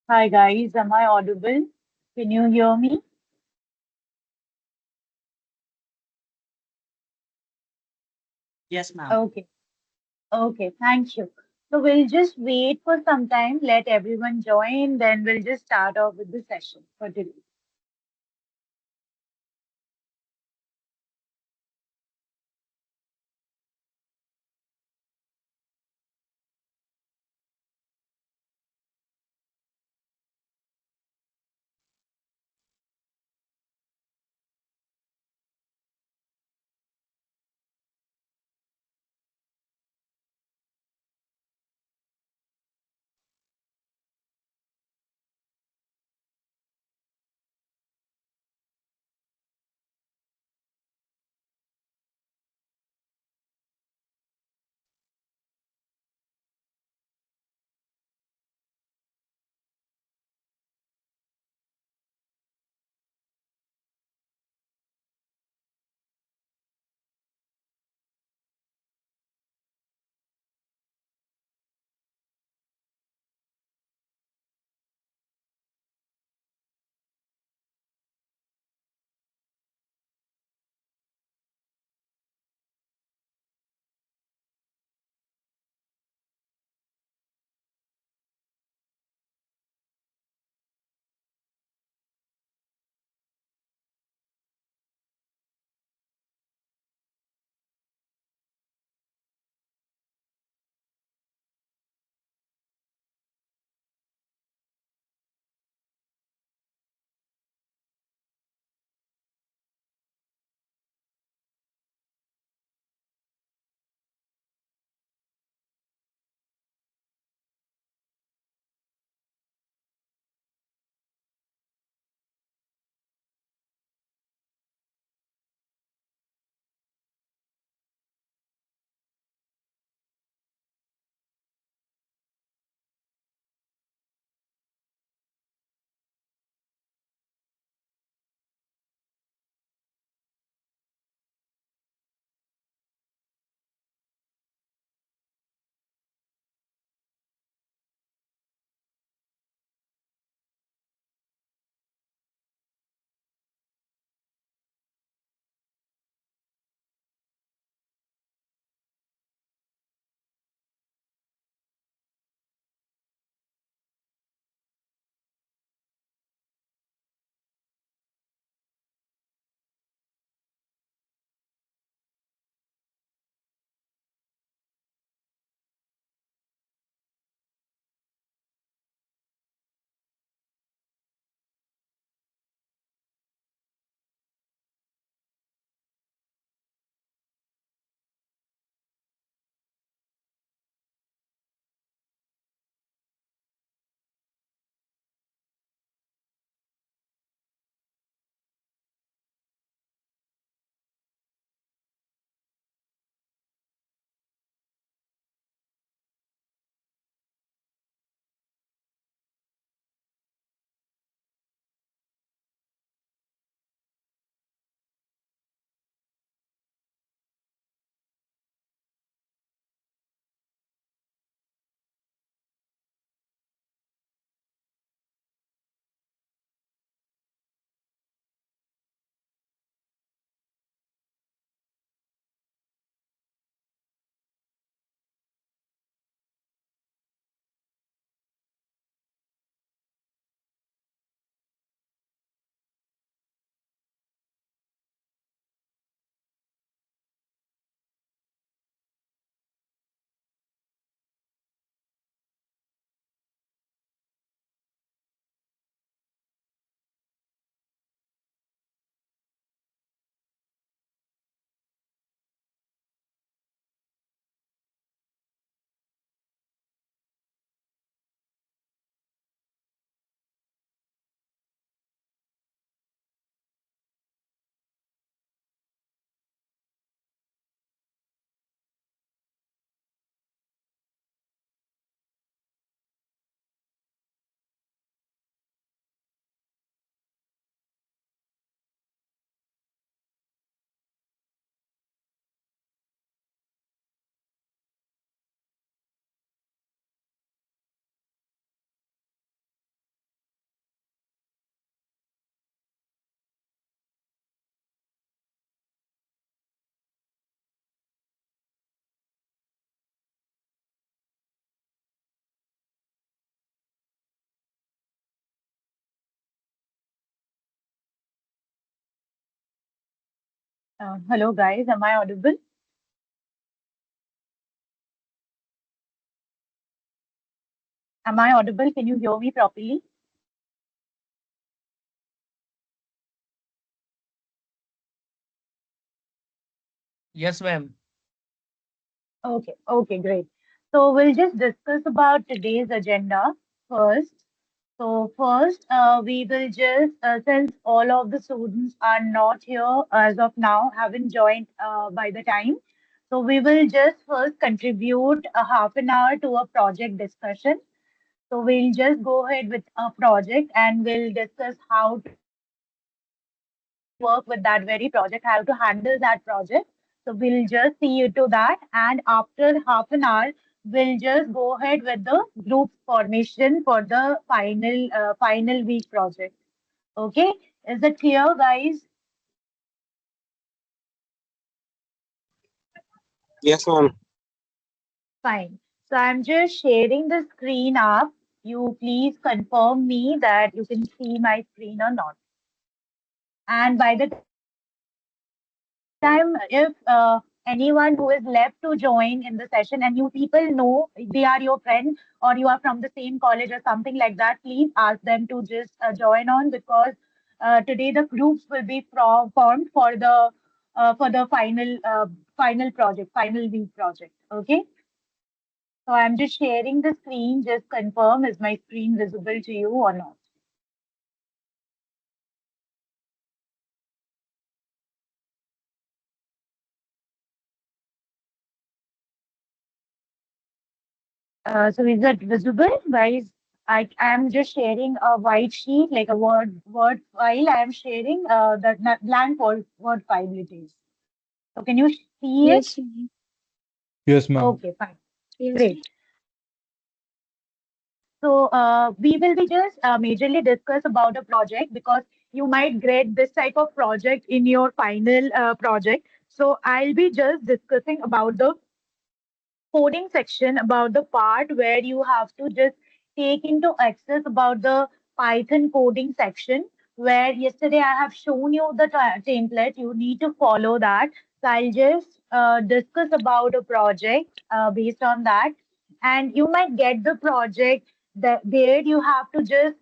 Hi guys, am I audible? Can you hear me? Yes, ma'am. Okay, okay, thank you. So we'll just wait for some time, let everyone join, then we'll just start off with the session for today. Hello guys, am I audible? Am I audible? Can you hear me properly? Yes, ma'am. Okay, great. So we'll just discuss about today's agenda first. So first, we will just, since all of the students are not here as of now, haven't joined by the time, so we will just first contribute a half an hour to a project discussion. So we'll just go ahead with a project and we'll discuss how to work with that very project, how to handle that project. So we'll just see you to that. And after half an hour, we'll just go ahead with the group formation for the final week project. Okay, is it clear, guys? Yes, ma'am. Fine. So I'm just sharing the screen up. You please confirm me that you can see my screen or not. And by the time, if anyone who is left to join in the session and you people know they are your friend or you are from the same college or something like that, please ask them to just join on because today the groups will be formed for the final project, final week project. Okay. So I'm just sharing the screen. Just confirm, is my screen visible to you or not? So is that visible, guys? I am just sharing a white sheet, like a word file. I am sharing the blank word file it is. So can you see it? Yes, ma'am. Yes, ma'am. Okay, fine, Yes, great. So we will be just majorly discuss about a project because you might grade this type of project in your final project. So I'll be just discussing about the coding section, about the part where you have to just take into access about the Python coding section, where yesterday I have shown you the template. You need to follow that. So I'll just discuss about a project based on that. And you might get the project that there you have to just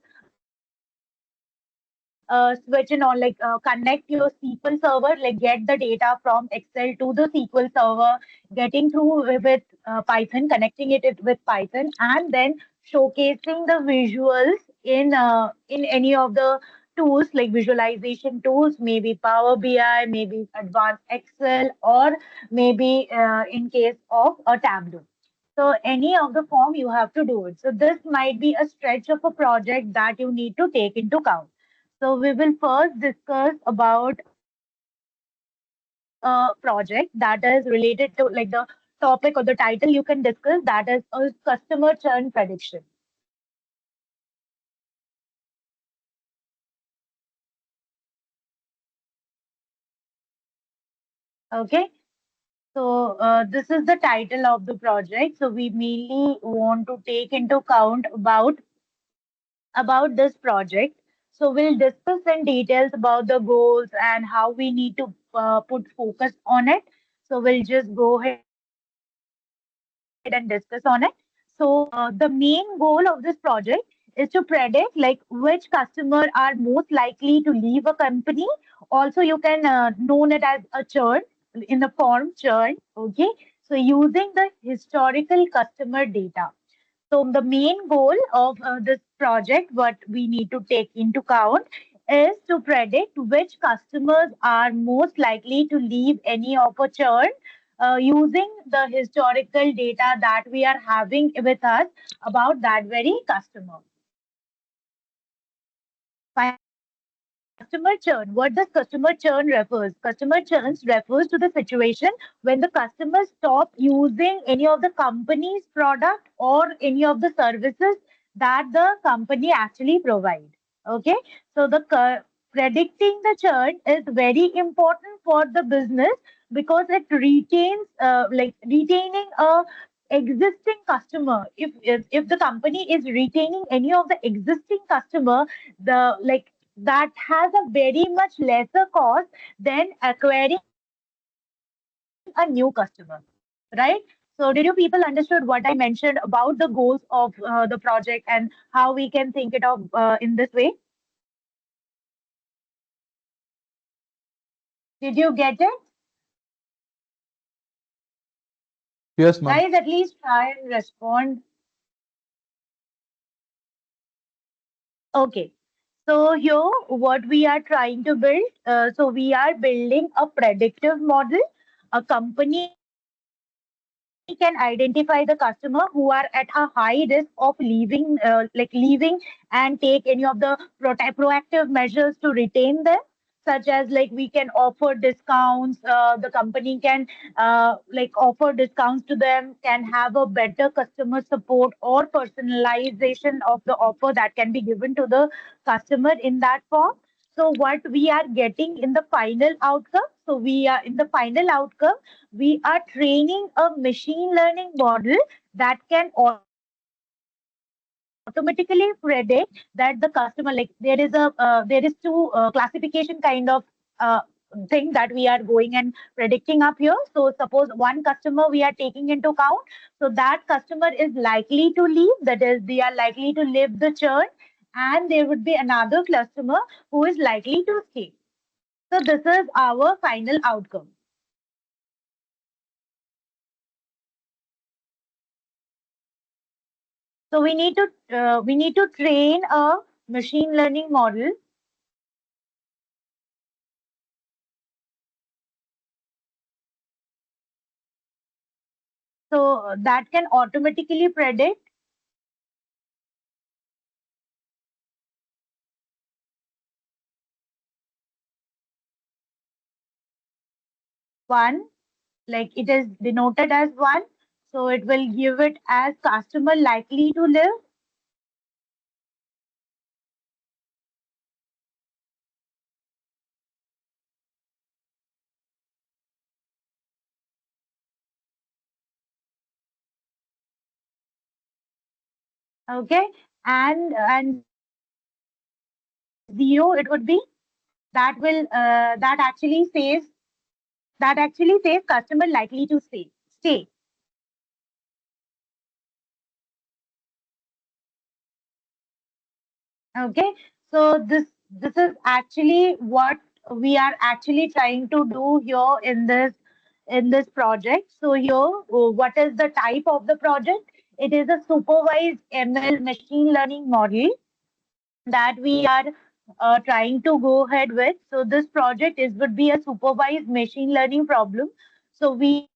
switch in on like connect your SQL server, like get the data from Excel to the SQL server, getting through with Python, connecting it with Python, and then showcasing the visuals in any of the tools like visualization tools, maybe Power BI, maybe Advanced Excel, or maybe in case of a Tableau. So any of the form you have to do it. So this might be a stretch of a project that you need to take into account. So we will first discuss about a project that is related to like the topic or the title you can discuss, that is a customer churn prediction. Okay. So this is the title of the project. So we mainly want to take into account about this project. So we'll discuss in details about the goals and how we need to put focus on it. So we'll just go ahead and discuss on it. So the main goal of this project is to predict like which customer are most likely to leave a company. Also, you can known it as a churn in the form churn. Okay. So using the historical customer data. So the main goal of this project, what we need to take into account, is to predict which customers are most likely to leave any of a churn using the historical data that we are having with us about that very customer. Fine. So customer churn, what does customer churn refers? Customer churns refers to the situation when the customers stop using any of the company's product or any of the services that the company actually provide. Okay. So the predicting the churn is very important for the business because it retains like retaining a existing customer. If the company is retaining any of the existing customer, the like that has a very much lesser cost than acquiring a new customer, right? So did you people understood what I mentioned about the goals of the project and how we can think it of in this way? Did you get it? Yes, ma'am. Guys, at least try and respond. Okay. So here, what we are trying to build, so we are building a predictive model. A company can identify the customer who are at a high risk of leaving and take any of the proactive measures to retain them, such as like we can offer discounts. The company can offer discounts to them, can have a better customer support or personalization of the offer that can be given to the customer in that form. So what we are getting in the final outcome, so we are in the final outcome, we are training a machine learning model that can automatically predict that the customer, like there is two classification kind of thing that we are going and predicting up here. So suppose one customer we are taking into account, so that customer is likely to leave, that is they are likely to leave the churn, and there would be another customer who is likely to stay. So this is our final outcome. So we need to train a machine learning model so that can automatically predict one, like it is denoted as one. So it will give it as customer likely to live. Okay, and zero it would be that actually says customer likely to stay. Okay, so this is actually what we are actually trying to do here in this project. So here, what is the type of the project? It is a supervised ML machine learning model that we are trying to go ahead with. So this project is would be a supervised machine learning problem. So we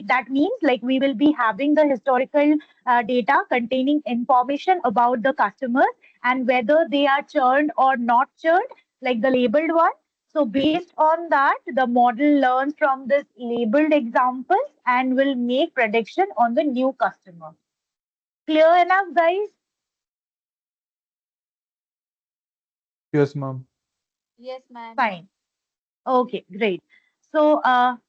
that means like we will be having the historical data containing information about the customers and whether they are churned or not churned, like the labeled one. So based on that, the model learns from this labeled examples and will make prediction on the new customer. Clear enough, guys? Yes, ma'am. Fine. Okay, great. So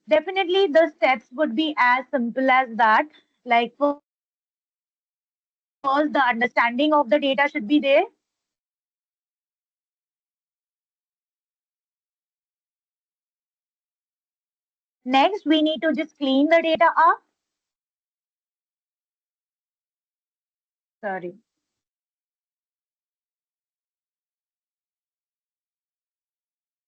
definitely the steps would be as simple as that. Like first, the understanding of the data should be there. Next, we need to just clean the data up. Sorry.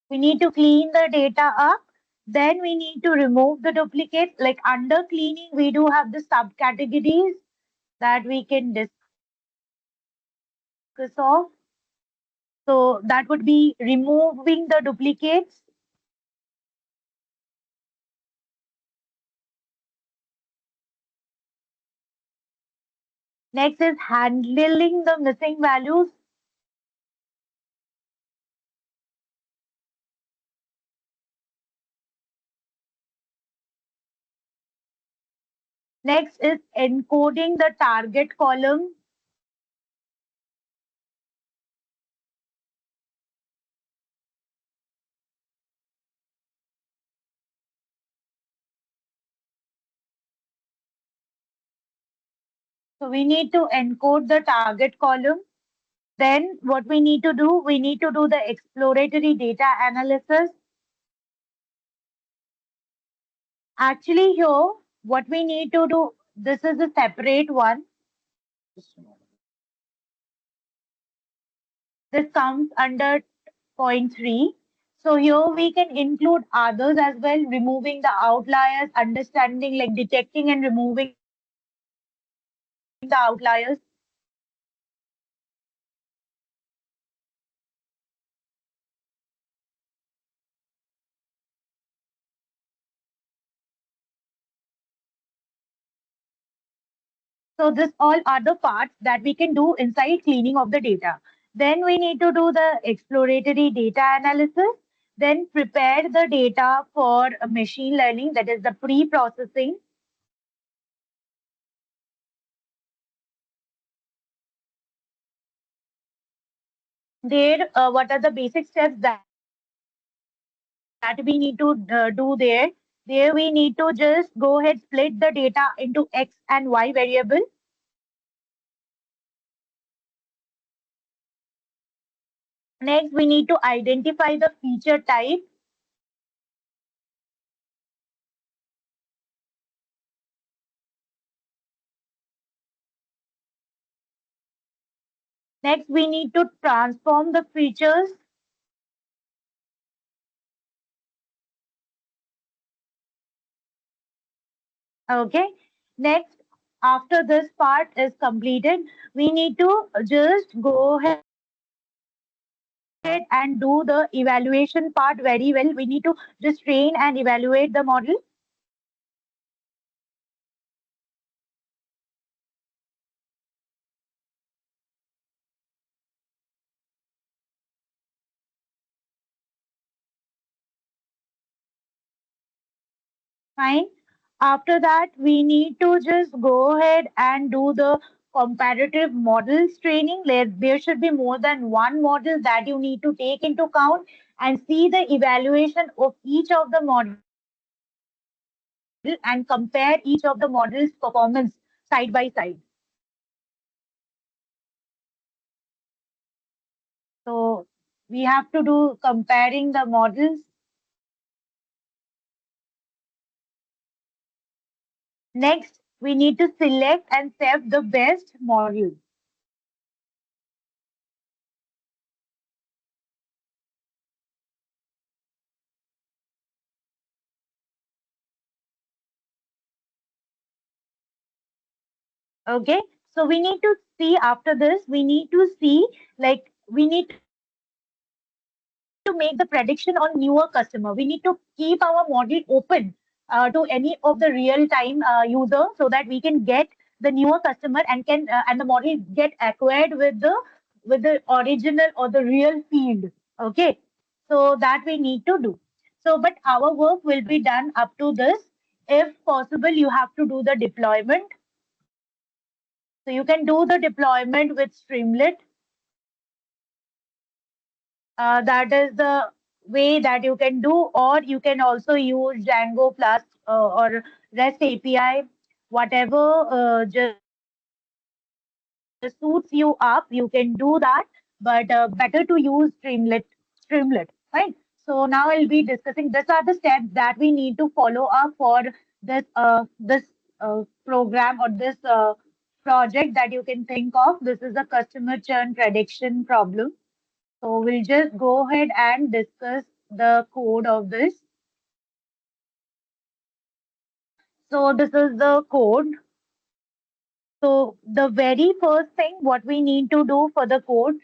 We need to clean the data up. Then we need to remove the duplicates. Like under cleaning, we do have the subcategories that we can discuss of. So that would be removing the duplicates. Next is handling the missing values. Next is encoding the target column. So we need to encode the target column. Then what we need to do, we need to do the exploratory data analysis. Actually, here, what we need to do, this is a separate one. This comes under point 3. So here we can include others as well, removing the outliers, understanding like detecting and removing the outliers. So this all are the parts that we can do inside cleaning of the data. Then we need to do the exploratory data analysis, then prepare the data for machine learning, that is the pre-processing. There, what are the basic steps that we need to do there? There we need to just go ahead, split the data into X and Y variable. Next, we need to identify the feature type. Next, we need to transform the features. Okay. Next, after this part is completed, we need to just go ahead and do the evaluation part very well. We need to just train and evaluate the model. Fine. After that, we need to just go ahead and do the comparative models training. There should be more than one model that you need to take into account and see the evaluation of each of the model and compare each of the models' performance side by side. So we have to do comparing the models. Next, we need to select and save the best model. Okay, so we need to see after this, we need to see like we need to make the prediction on newer customer. We need to keep our model open to any of the real time user so that we can get the newer customer and the model get acquired with the original or the real field. Okay, so that we need to do. So, but our work will be done up to this. If possible, you have to do the deployment. So you can do the deployment with Streamlit. That is the way that you can do, or you can also use Django Plus or REST API, whatever just suits you up. You can do that, but better to use Streamlit. Fine. So now I'll be discussing. These are the steps that we need to follow up for this program or this project that you can think of. This is a customer churn prediction problem. So we'll just go ahead and discuss the code of this. So this is the code. So the very first thing what we need to do for the code,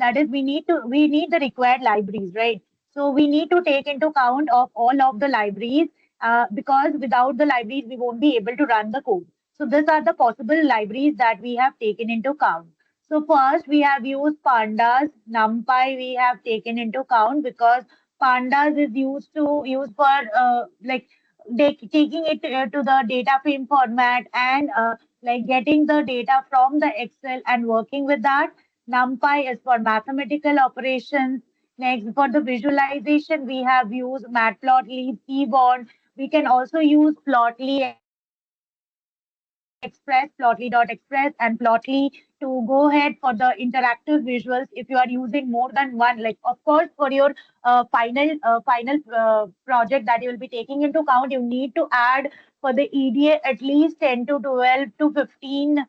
that is we need the required libraries, right? So we need to take into account of all of the libraries because without the libraries we won't be able to run the code. So these are the possible libraries that we have taken into account. So first we have used pandas, numpy we have taken into account because pandas is used for taking it to the data frame format and like getting the data from the Excel and working with that. NumPy is for mathematical operations. Next, for the visualization, we have used Matplotlib, Keyboard. We can also use Plotly as well. Express, Plotly.express, and Plotly to go ahead for the interactive visuals. If you are using more than one, like of course for your final project that you will be taking into account, you need to add for the EDA at least 10 to 12 to 15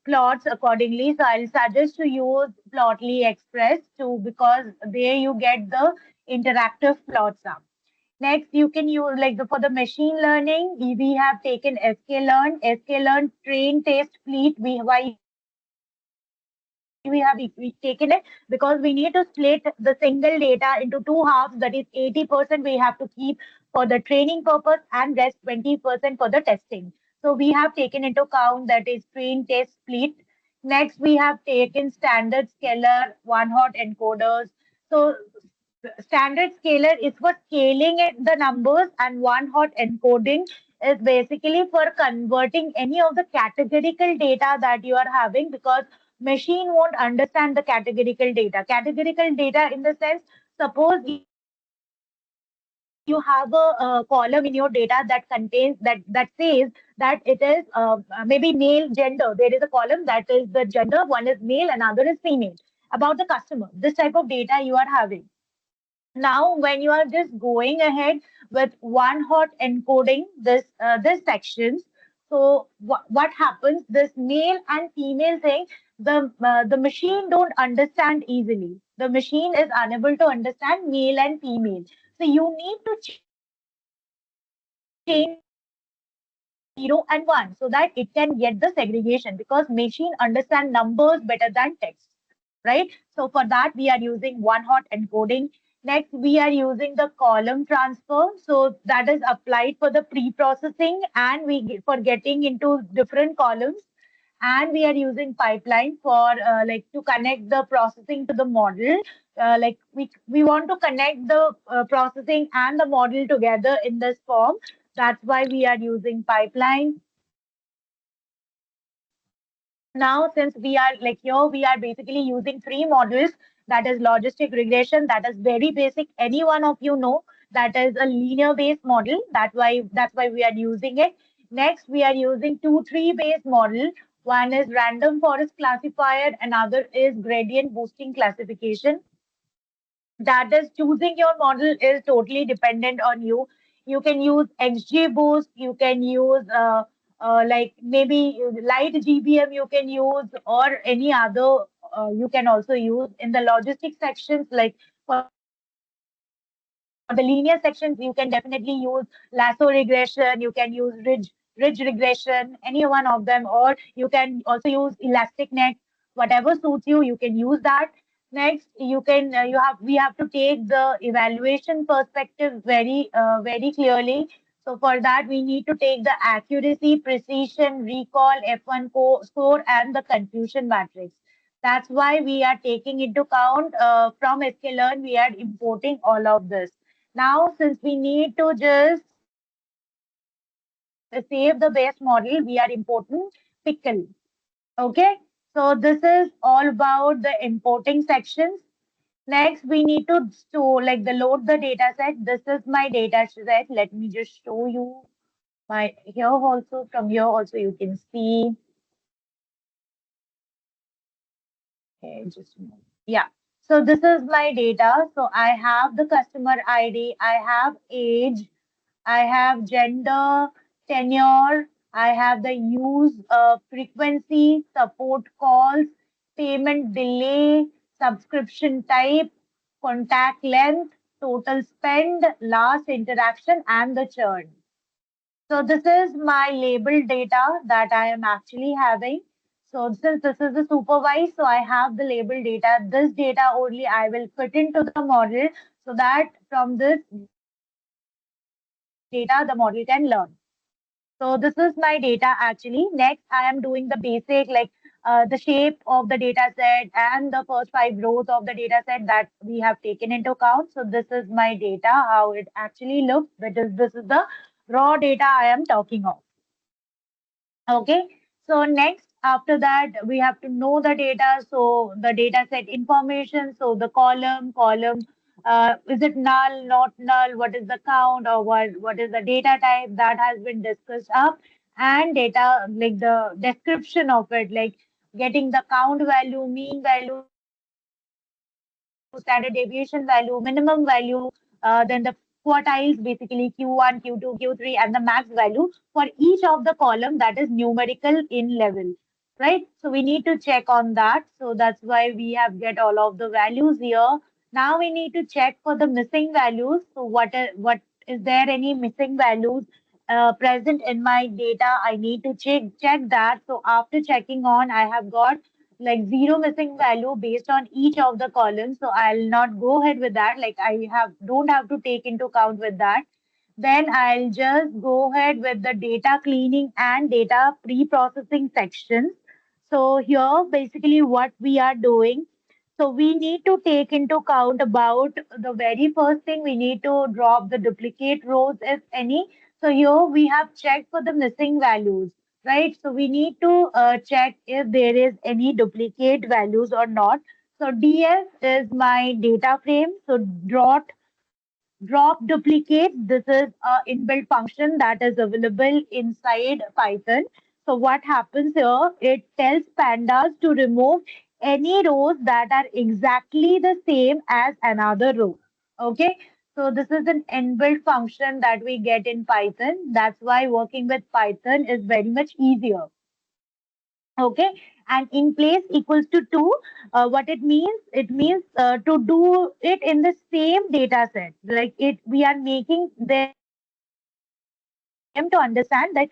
plots accordingly. So I'll suggest to use Plotly Express too because there you get the interactive plots up. Next, you can use like for the machine learning, we have taken sklearn, train, test, fleet. Why we have taken it? Because we need to split the single data into two halves. That is 80% we have to keep for the training purpose and rest 20% for the testing. So we have taken into account that is train, test, split. Next, we have taken standard scalar, one hot encoders. So standard scalar is for scaling it, the numbers, and one hot encoding is basically for converting any of the categorical data that you are having because machine won't understand the categorical data. Categorical data in the sense, suppose you have a column in your data that contains that says that it is maybe male gender. There is a column that is the gender, one is male, another is female. About the customer, this type of data you are having. Now when you are just going ahead with one hot encoding this sections, so what happens, this male and female thing, the machine don't understand easily. The machine is unable to understand male and female, so you need to change the segregation between 0 and 1 so that it can get the segregation because machine understand numbers better than text, right? So for that, we are using one hot encoding. Next, we are using the column transfer. So that is applied for the pre-processing and for getting into different columns. And we are using pipeline for like to connect the processing to the model. Like we want to connect the processing and the model together in this form. That's why we are using pipeline. Now, since we are like here, we are basically using three models. That is logistic regression. That is very basic. Any one of you know that is a linear based model. That's why we are using it. Next, we are using two tree based model. One is random forest classifier. Another is gradient boosting classification. That is choosing your model is totally dependent on you. You can use XGBoost, you can use like maybe light GBM you can use or any other you can also use in the logistics sections like for the linear sections you can definitely use lasso regression, you can use ridge regression, any one of them, or you can also use elastic net, whatever suits you, you can use that. Next, we have to take the evaluation perspective very clearly. So for that, we need to take the accuracy, precision, recall, F1 score, and the confusion matrix. That's why we are taking into account from sklearn, we are importing all of this. Now, since we need to just save the base model, we are importing pickle. Okay, so this is all about the importing sections. Next, we need to store, like the load the data set. This is my data set. Let me just show you my here also. From here also you can see. Okay, just a moment. Yeah. So this is my data. So I have the customer ID, I have age, I have gender, tenure, I have the use frequency, support calls, payment delay, subscription type, contact length, total spend, last interaction, and the churn. So this is my label data that I am actually having. So since this is the supervised, so I have the label data. This data only I will fit into the model so that from this data the model can learn. So this is my data actually. Next, I am doing the basic like the shape of the data set and the first five rows of the data set that we have taken into account. So this is my data, how it actually looks. This is the raw data I am talking of. Okay. So next, after that, we have to know the data. So the data set information. So the column, is it null, not null? What is the count or what is the data type that has been discussed up? and data like the description of it, like getting the count value, mean value, standard deviation value, minimum value, then the quartiles, basically Q1, Q2, Q3, and the max value for each of the column that is numerical in level, right? So we need to check on that. So that's why we have get all of the values here. Now we need to check for the missing values. So what is there any missing values present in my data? I need to check that. So after checking on, I have got like zero missing value based on each of the columns. So I'll not go ahead with that. Like I have don't have to take into account with that. Then I'll just go ahead with the data cleaning and data pre-processing sections. So here basically what we are doing. So we need to take into account about the very first thing we need to drop the duplicate rows if any. So here we have checked for the missing values, right? So we need to check if there is any duplicate values or not. So df is my data frame. So drop duplicate. This is a inbuilt function that is available inside Python. So what happens here? It tells pandas to remove any rows that are exactly the same as another row. Okay. So this is an inbuilt function that we get in Python. That's why working with Python is very much easier. Okay, and in place equals to 2, what it means to do it in the same data set, like it we are making them to understand that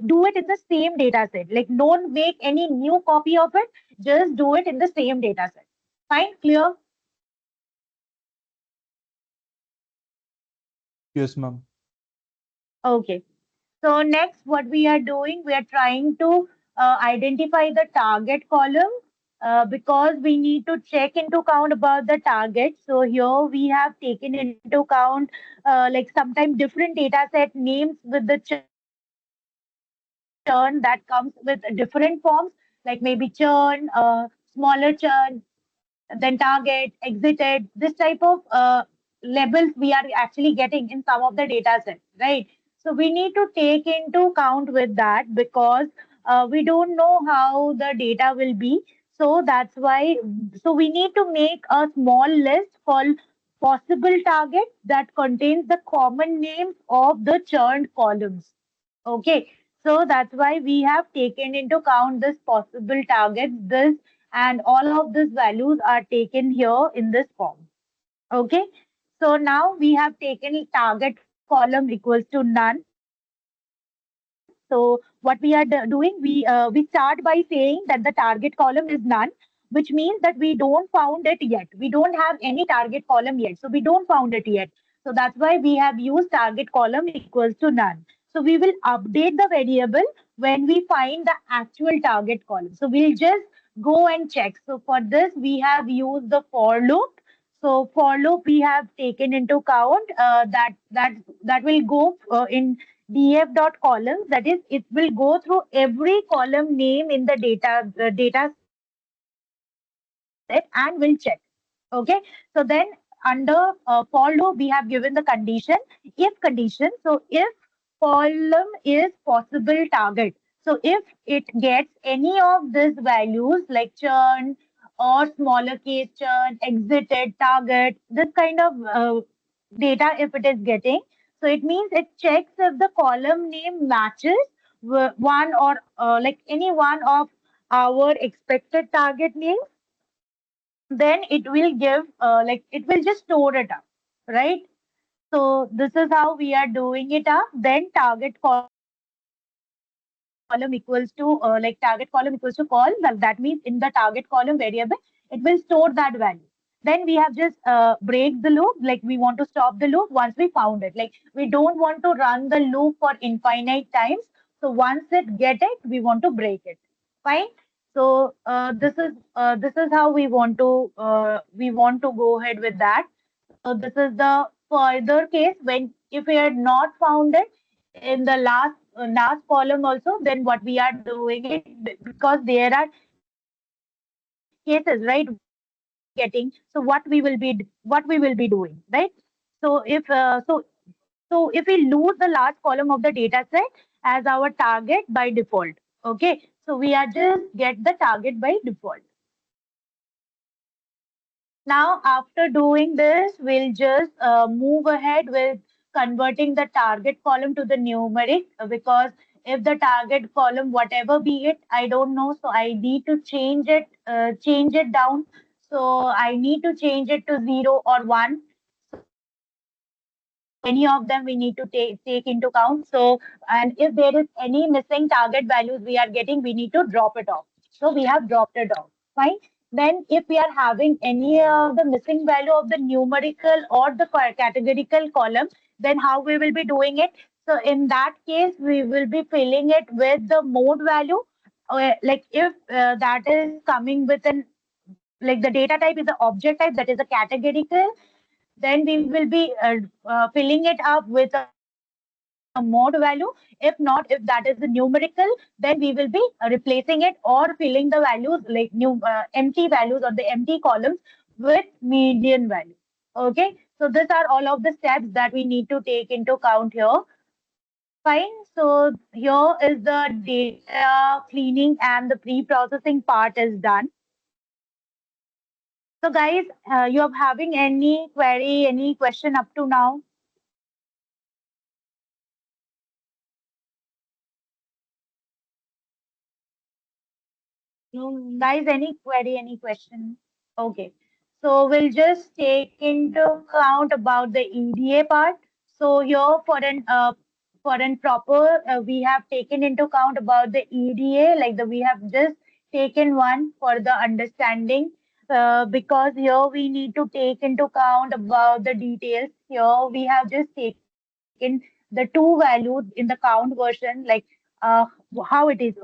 do it in the same data set, like don't make any new copy of it, just do it in the same data set. Fine, clear? Yes, ma'am. Okay. So next, what we are doing, we are trying to identify the target column because we need to check into account about the target. So here we have taken into account like sometimes different data set names with the churn that comes with different forms, like maybe churn, smaller churn, then target, exited, this type of labels we are actually getting in some of the data sets, right? So we need to take into account with that because we don't know how the data will be. So that's why, so we need to make a small list called possible targets that contains the common names of the churned columns. Okay, so that's why we have taken into account this possible targets, this and all of these values are taken here in this form. Okay, so now we have taken target column equals to none. So what we are doing, we start by saying that the target column is none, which means that we don't found it yet. We don't have any target column yet, so we don't found it yet. So that's why we have used target column equals to none. So we will update the variable when we find the actual target column. So we'll just go and check. So for this, we have used the for loop. So for loop, we have taken into account that will go in df dot columns. That is, it will go through every column name in the data set and will check. Okay. So then under for loop, we have given the condition, if condition. So if column is possible target. So if it gets any of these values like churn or smaller case churn, exited, target, this kind of data if it is getting, so it means it checks if the column name matches one or like any one of our expected target names, then it will give like it will just store it up, right? So this is how we are doing it up. Then target column equals to target column equals to call. That means in the target column variable, it will store that value. Then we have just break the loop, like we want to stop the loop once we found it. Like we don't want to run the loop for infinite times. So once it get it, we want to break it. Fine. So this is how we want to go ahead with that. So this is the further case when if we had not found it in the last column also, then what we are doing it because there are cases, right, where we are getting. So what we will be doing, right? So if we lose the last column of the data set, as our target by default. Okay, so we are just get the target by default. Now, after doing this, we'll just move ahead with converting the target column to the numeric because if the target column, whatever be it, I don't know, so I need to change it down. So I need to change it to 0 or 1. So any of them we need to take into count. So and if there is any missing target values we are getting, we need to drop it off. So we have dropped it off. Fine. Then if we are having any of the missing value of the numerical or the categorical column, then how we will be doing it? So in that case, we will be filling it with the mode value. Like if that is coming with an like the data type is the object type that is a categorical, then we will be filling it up with a mode value. If not, if that is the numerical, then we will be replacing it or filling the values like new empty values or the empty columns with median value. Okay, so these are all of the steps that we need to take into account here. Fine. So here is the data cleaning and the pre-processing part is done. So guys, you are having any query, any question up to now? No, guys, any query, any question? Okay. So we'll just take into account about the EDA part. So here for an proper we have taken into account about the EDA, like the we have just taken one for the understanding because here we need to take into account about the details. Here we have just taken the two values in the count version, like uh, how it is.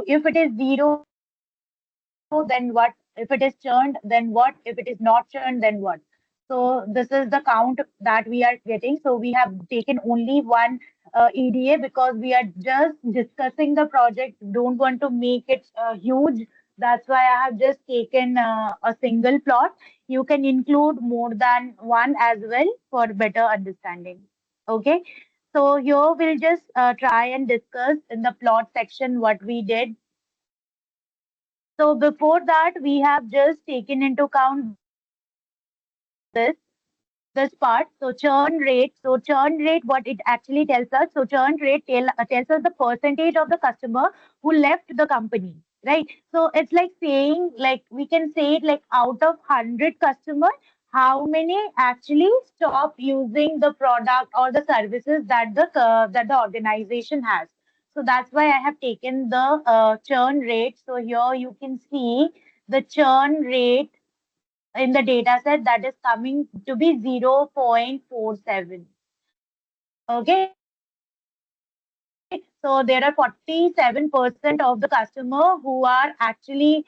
If it is 0, then what? If it is churned, then what? If it is not churned, then what? So this is the count that we are getting. So we have taken only one EDA because we are just discussing the project. Don't want to make it huge. That's why I have just taken a single plot. You can include more than one as well for better understanding. Okay. So here we'll just try and discuss in the plot section what we did. So before that, we have just taken into account this part. So churn rate. So churn rate, what it actually tells us. So churn rate tells us the percentage of the customer who left the company, right? So it's like saying, like we can say it like out of 100 customers, how many actually stop using the product or the services that the organization has. So that's why I have taken the churn rate. So here you can see the churn rate in the data set that is coming to be 0.47. Okay, so there are 47% of the customer who are actually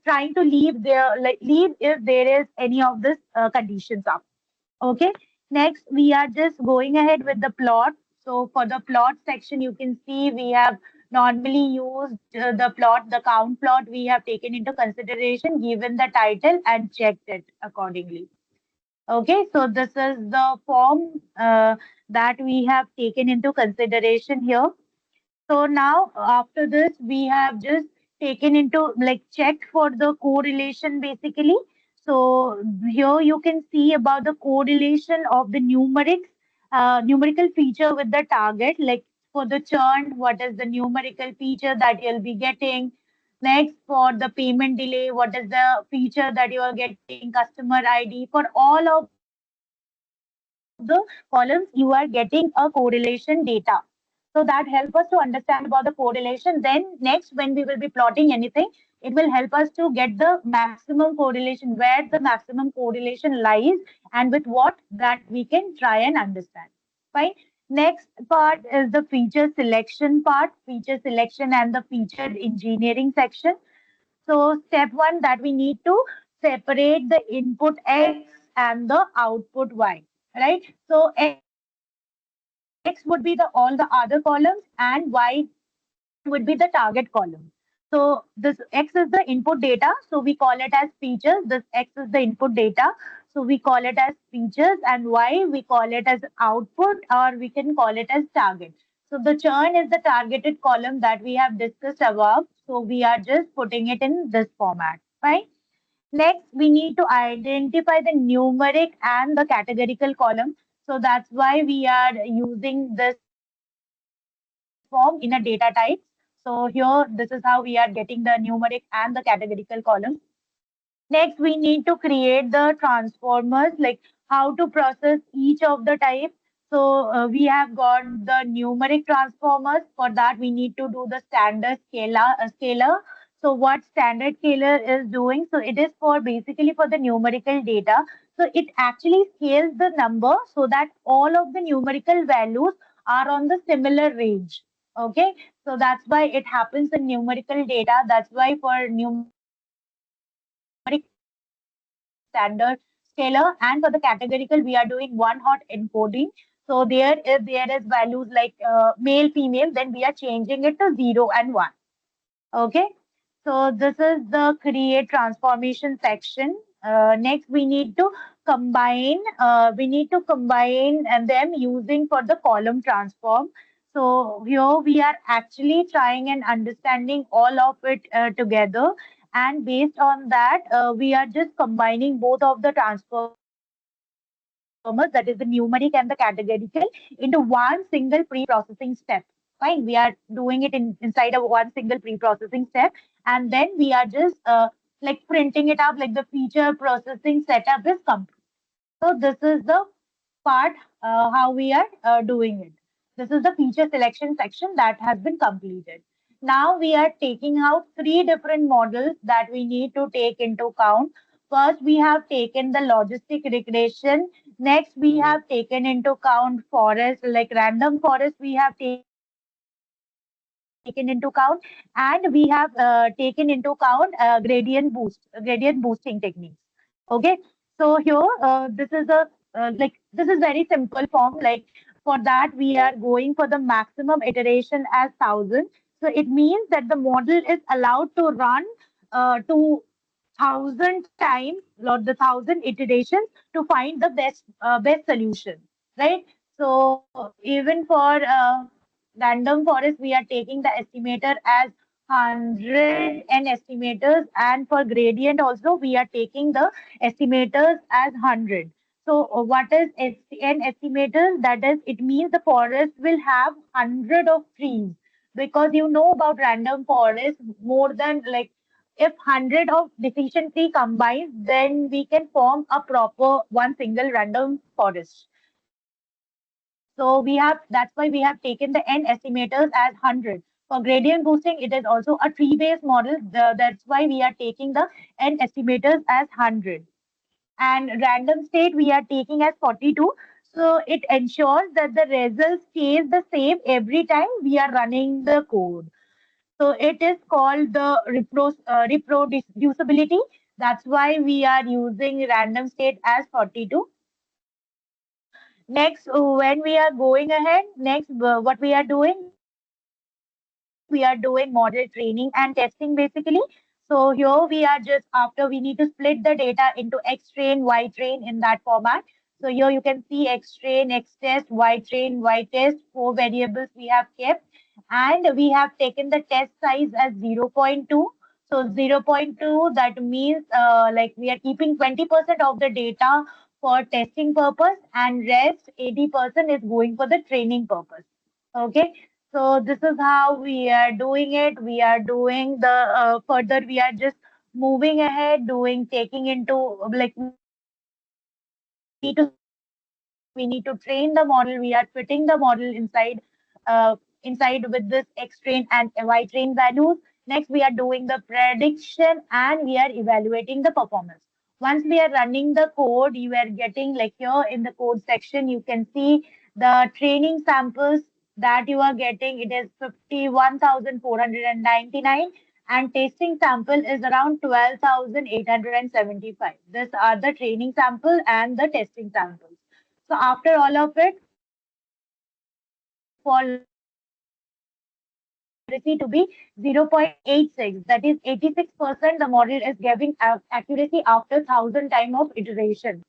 trying to leave their like leave if there is any of this conditions up. Okay. Next, we are just going ahead with the plot. So for the plot section, you can see we have normally used the count plot we have taken into consideration, given the title and checked it accordingly. Okay, so this is the form that we have taken into consideration here. So now after this, we have just taken into like checked for the correlation basically. So here you can see about the correlation of the numerical feature with the target. Like for the churn, what is the numerical feature that you'll be getting? Next, for the payment delay, what is the feature that you are getting? Customer ID. For all of the columns, you are getting a correlation data. So that help us to understand about the correlation. Then next, when we will be plotting anything, it will help us to get the maximum correlation, where the maximum correlation lies, and with what that we can try and understand. Fine. Next part is the feature selection part, feature selection and the feature engineering section. So step one that we need to separate the input X and the output Y, right? So X would be the all the other columns and Y would be the target column. So this X is the input data, so we call it as features. This X is the input data, so we call it as features, and Y we call it as output, or we can call it as target. So the churn is the targeted column that we have discussed above. So we are just putting it in this format, fine. Next, we need to identify the numeric and the categorical column. So that's why we are using this form in a data type. So here, this is how we are getting the numeric and the categorical column. Next, we need to create the transformers, like how to process each of the types. So we have got the numeric transformers. For that, we need to do the standard scalar. So what standard scalar is doing? So it is for basically for the numerical data. So it actually scales the number so that all of the numerical values are on the similar range. Okay, so that's why it happens in numerical data. That's why for numeric standard scalar and for the categorical, we are doing one hot encoding. So there, if there is values like male, female, then we are changing it to 0 and 1. Okay. So this is the create transformation section. Next, we need to combine them using for the column transform. So here we are actually trying and understanding all of it together. And based on that, we are just combining both of the transformers, that is the numeric and the categorical, into one single pre-processing step. Fine, we are doing it inside of one single pre-processing step, and then we are just like printing it up, like the feature processing setup is complete. So this is the part how we are doing it. This is the feature selection section that has been completed. Now we are taking out three different models that we need to take into account. First, we have taken the logistic regression. Next, we have taken into account forest, like random forest, we have taken into account, and we have taken into account gradient boosting techniques. Okay, so here this is a like this is very simple form. Like for that, we are going for the maximum iteration as 1,000. So it means that the model is allowed to run to 1,000 times or the 1,000 iterations to find the best solution, right? So even for random forest, we are taking the estimator as 100 n estimators, and for gradient also we are taking the estimators as 100. So what is an estimator? That is, it means the forest will have 100 of trees, because you know about random forest more than like if 100 of decision tree combines, then we can form a proper one single random forest. So that's why we have taken the n estimators as 100. For gradient boosting, it is also a tree-based model. That's why we are taking the n estimators as 100. And random state we are taking as 42. So it ensures that the result stays the same every time we are running the code. So it is called the reproducibility. That's why we are using random state as 42. Next, when we are going ahead, next, what we are doing, we are doing model training and testing basically. So here we are just after we need to split the data into X train, Y train in that format. So here you can see X train, X test, Y test, four variables we have kept. And we have taken the test size as zero point 0.2. So zero point 0.2, that means like we are keeping 20% of the data for testing purpose, and rest 80% is going for the training purpose. Okay, so this is how we are doing it. We are doing the further, we are just moving ahead, doing taking into like we need to select the model, we need to train the model, we are fitting the model inside with this X train and Y train values. Next, we are doing the prediction and we are evaluating the performance. Once we are running the code, you are getting like here in the code section, you can see the training samples that you are getting. It is 51,499, and testing sample is around 12,875. These are the training sample and the testing samples. So after all of it, for accuracy to be 0.86, that is 86%, the model is giving accuracy after 1,000 time of iteration.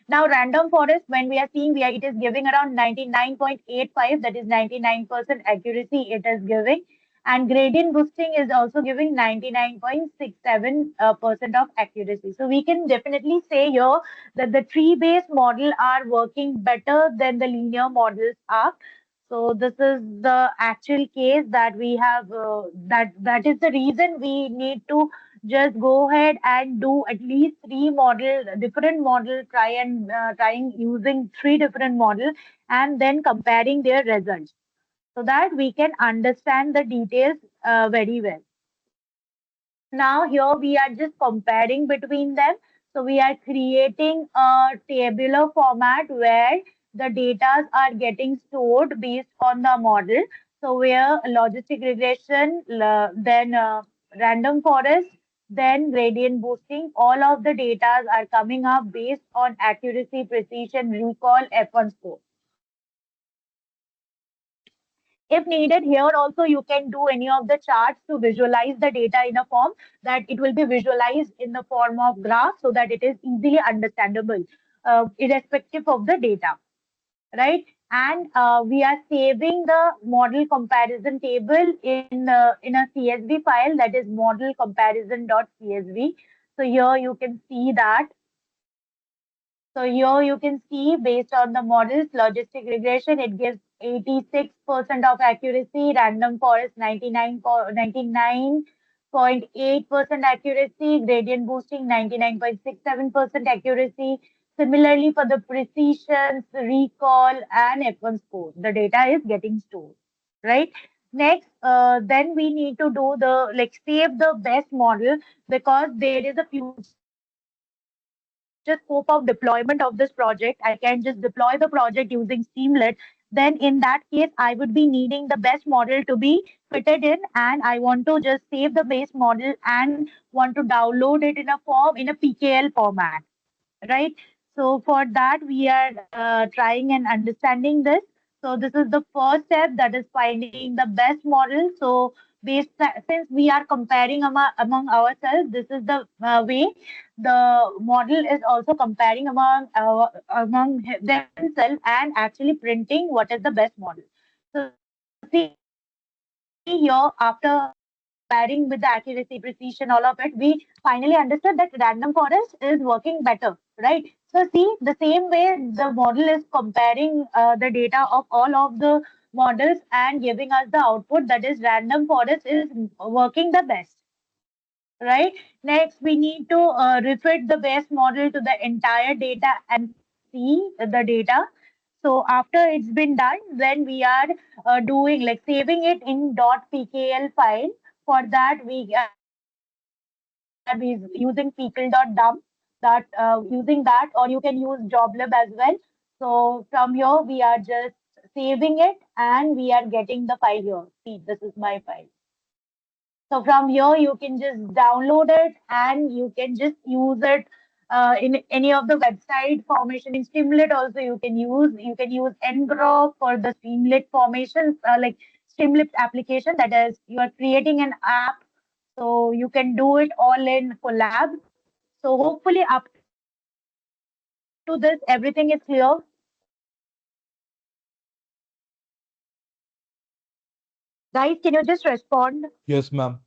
Now, random forest, when we are seeing, it is giving around 99.85, that is 99% accuracy it is giving. And gradient boosting is also giving 99.67% of accuracy. So we can definitely say here that the tree-based model are working better than the linear models are. So this is the actual case that we have. That is the reason we need to just go ahead and do at least different model, trying using three different model, and then comparing their results so that we can understand the details very well. Now here we are just comparing between them. So we are creating a tabular format where the data are getting stored based on the model. So where logistic regression, then random forest, then gradient boosting, all of the data are coming up based on accuracy, precision, recall, F1 score. If needed, here also you can do any of the charts to visualize the data in a form that it will be visualized in the form of graph so that it is easily understandable, irrespective of the data, right? And we are saving the model comparison table in a CSV file, that is model comparison.csv. So here you can see that. So here you can see based on the models, logistic regression, it gives 86% of accuracy, random forest 99.8% accuracy, gradient boosting 99.67% accuracy. Similarly, for the precision, recall, and F1 score, the data is getting stored, right? Next, then we need to do the save the best model because there is a future scope of deployment of this project. I can just deploy the project using Streamlit. Then in that case, I would be needing the best model to be fitted in, and I want to just save the base model and want to download it in a form in a PKL format, right? So for that, we are trying and understanding this. So this is the first step, that is finding the best model. So since we are comparing among ourselves, this is the way the model is also comparing among themselves and actually printing what is the best model. So see here, after comparing with the accuracy, precision, all of it, we finally understood that random forest is working better, right? So see, the same way the model is comparing the data of all of the models and giving us the output, that is random forest is working the best, right? Next, we need to refit the base model to the entire data and see the data. So after it's been done, then we are doing saving it in .pkl file. For that, we are using pickle.dump. Using that, or you can use joblib as well. So from here, we are just saving it, and we are getting the file here. See, this is my file. So from here, you can just download it and you can just use it in any of the website formation. In Streamlit also you can use ngrok for the Streamlit formations, like Streamlit application. That is, you are creating an app, so you can do it all in collab. So hopefully up to this everything is clear. Guys, can you just respond? Yes, ma'am.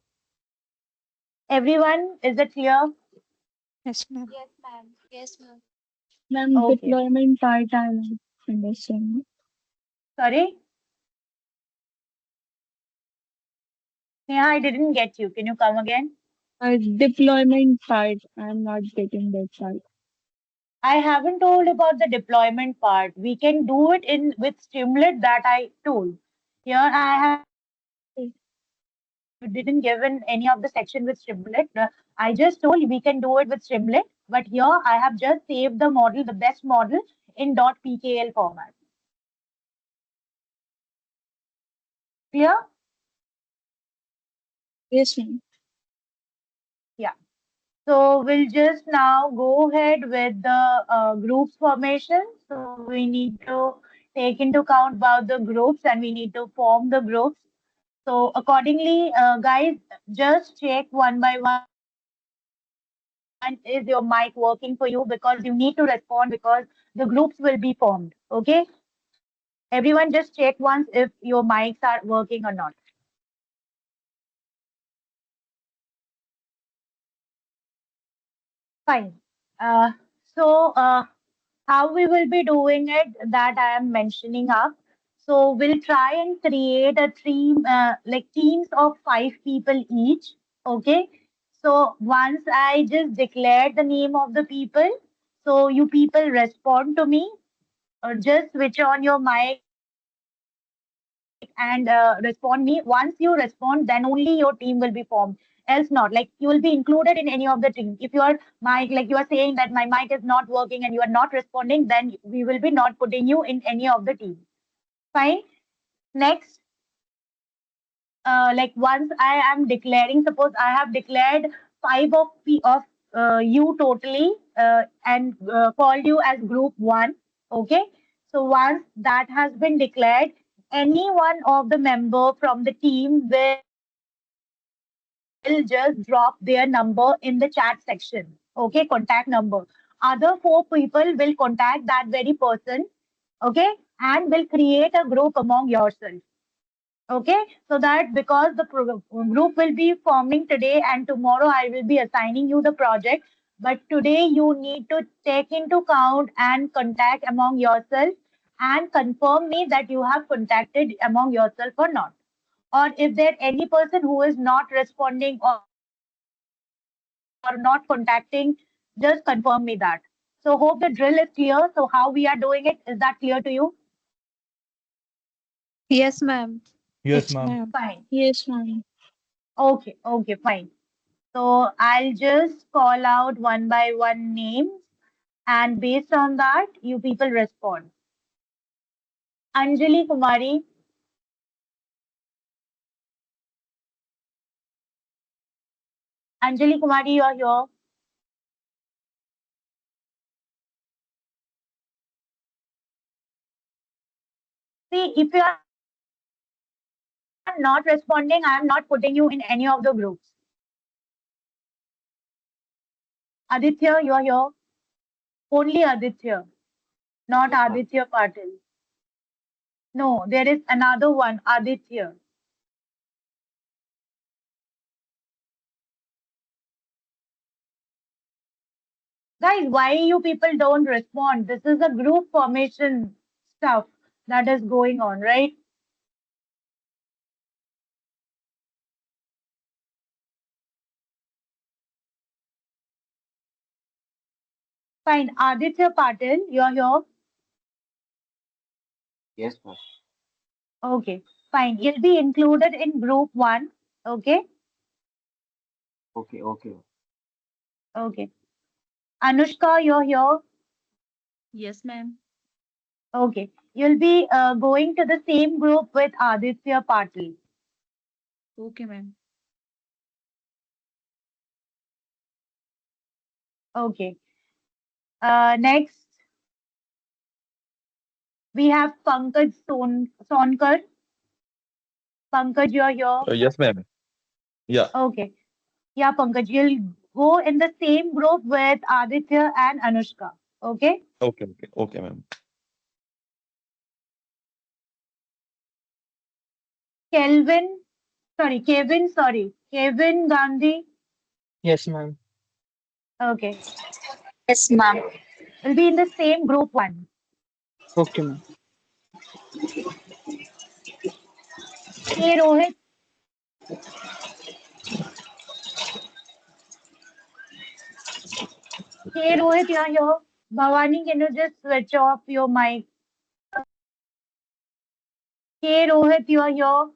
Everyone, is it clear? Yes, ma'am. Ma'am, Okay. deployment part I'm not understanding. Sorry, Neha, I didn't get you. Can you come again? Deployment part, I'm not getting that part. I haven't told about the deployment part. We can do it in with Streamlit, that I told. Here I have didn't given any of the section with Streamlit. I just told we can do it with Streamlit, but here I have just saved the model, the best model, in .pkl format. Clear? Yes, ma'am. Yeah. So we'll just now go ahead with the groups formation. So we need to take into account about the groups and we need to form the groups. So accordingly, guys, just check one by one. is your mic working for you, because you need to respond, because the groups will be formed. Okay. Everyone just check once if your mics are working or not. Fine. Uh, so how we will be doing it, that I am mentioning up. So we'll try and create a team, like teams of 5 people each. Okay. So once I just declare the name of the people, so you people respond to me, or just switch on your mic and respond me. Once you respond, then only your team will be formed. Else not. Like you will be included in any of the team. If your mic, like you are saying that my mic is not working and you are not responding, then we will be not putting you in any of the team. Fine. Next, like once I am declaring, suppose I have declared five of you totally, and called you as group one. Okay. So once that has been declared, any one of the member from the team will just drop their number in the chat section. Okay, contact number. Other 4 people will contact that very person. Okay, and will create a group among yourself. Okay, so that because the group will be forming today and tomorrow I will be assigning you the project, but today you need to take into count and contact among yourself and confirm me that you have contacted among yourself or not. Or if there any person who is not responding or not contacting, just confirm me that. So hope the drill is clear. So how we are doing it, is that clear to you? Yes, ma'am. Yes, Yes, ma'am. ma'am. Fine. Yes, ma'am. Okay, fine. So I'll just call out one by one names, and based on that, you people respond. Anjali Kumari, Anjali Kumari, you're here. See, if you are not responding, I am not putting you in any of the groups. Aditya, you're here. Only Aditya, not Yes, ma'am. Aditya Patil. No, there is another one, Aditya. Guys, why you people don't respond? This is a group formation stuff that is going on, right? Fine. Aditya Patil, you're here. Yes, ma'am. Okay, fine. You'll be included in group one. Okay, Okay. okay. Anushka, you're here. Yes, ma'am. Okay. You'll be going to the same group with Aditya Patil. Okay, ma'am. Okay. Next, we have Pankaj Sonkar. Pankaj, you're here. Yes, ma'am. Yeah. Okay. Yeah, Pankaj, you'll go in the same group with Aditya and Anushka. Okay. Okay, ma'am. Kelvin, Kevin Gandhi. Yes, ma'am. Okay. Yes, ma'am. Will be in the same group one. Okay, ma'am. K Rohit, you're here. Bhavani, can you just switch off your mic? K Rohit, you're here.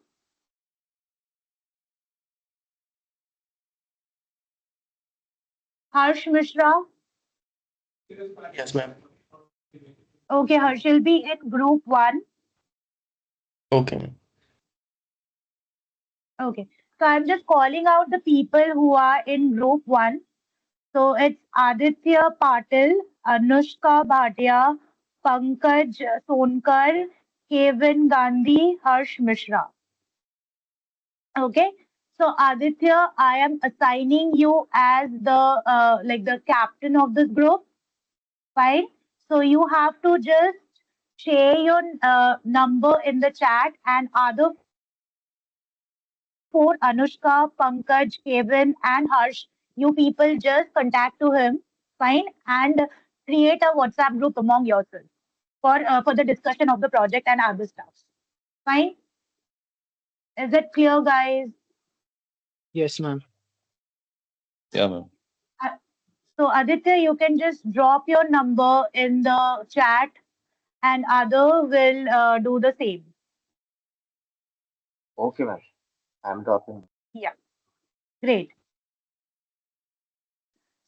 Harsh Mishra. Yes, ma'am. Okay, Harsh will be in group one. Okay, ma'am. Okay. So I'm just calling out the people who are in group one. So it's Aditya Patil, Anushka Bhatia, Pankaj Sonkar, Kevin Gandhi, Harsh Mishra. Okay. So Aditya, I am assigning you as the like the captain of this group. Fine. So you have to just share your number in the chat, and other four, Anushka, Pankaj, Kevin, and Harsh, you people just contact to him. Fine, and create a WhatsApp group among yourselves for the discussion of the project and other stuff. Fine. Is it clear, guys? Yes, ma'am. Yeah, ma'am. Uh, So Aditya, you can just drop your number in the chat, and other will do the same. Okay, ma'am. I'm dropping. Yeah, great.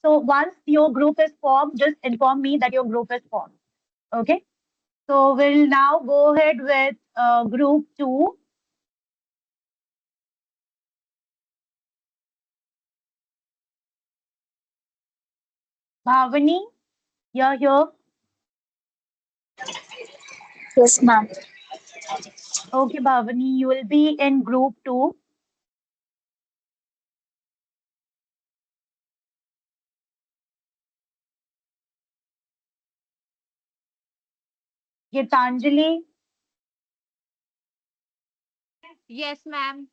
So once your group is formed, just inform me that your group is formed. Okay. So we'll now go ahead with group two. Bhavani, you're here. Yes, ma'am. Okay, Bhavani, you will be in group two. Gitanjali, Yes, ma'am.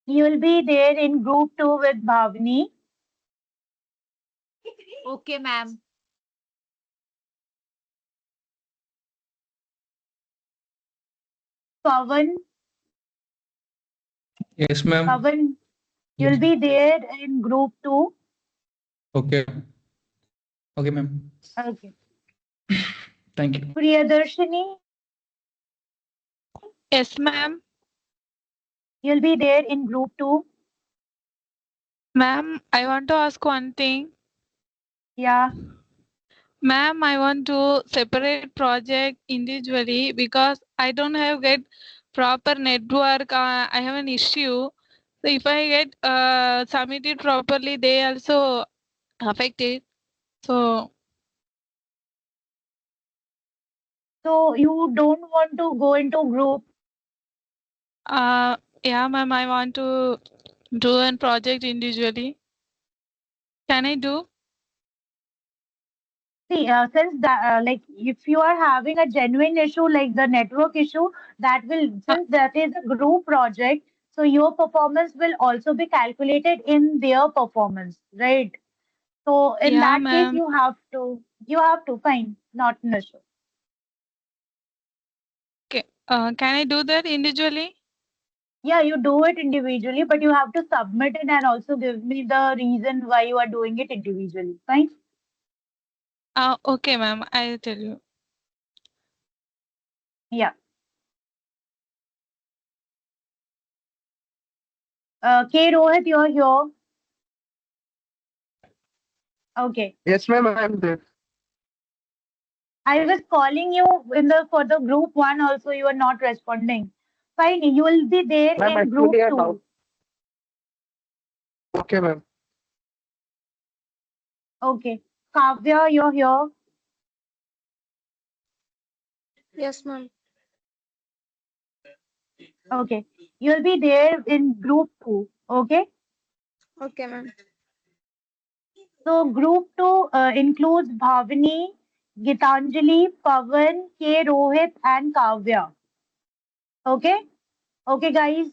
you will be there in group two with Bhavani. Okay, ma'am. Pavan, Yes, ma'am. Pavan, you'll Yes. be there in group two. Okay. Okay, ma'am. Okay. Thank you. Priyadarshini, Yes, ma'am. you'll be there in group two. Ma'am, I want to ask one thing. Yeah. Ma'am, I want to separate project individually because I don't have get proper network. I have an issue. So if I get submitted properly, they also affected. So So you don't want to go into group. yeah, ma'am, I want to do a project individually. Can I do? See, since that, like, if you are having a genuine issue like the network issue, that will, Uh, since that is a group project, so your performance will also be calculated in their performance, right? So in yeah, that case, ma'am. you have to, fine, not an issue. Okay. Can I do that individually? Yeah, you do it individually, but you have to submit it and also give me the reason why you are doing it individually. Fine? Okay, ma'am. I'll tell you. Yeah. K. Rohit, you're here. Okay. Yes, ma'am. I'm there. I was calling you in the for the group one also. You are not responding. Fine. You will be there Ma'am, in group actually, I'm out. two. Okay, ma'am. Okay. Kavya, you're here. Yes, ma'am. Okay. You'll be there in group two. Okay. Okay, ma'am. So group two includes Bhavani, Gitanjali, Pavan, K. Rohit, and Kavya. Okay. Okay, guys.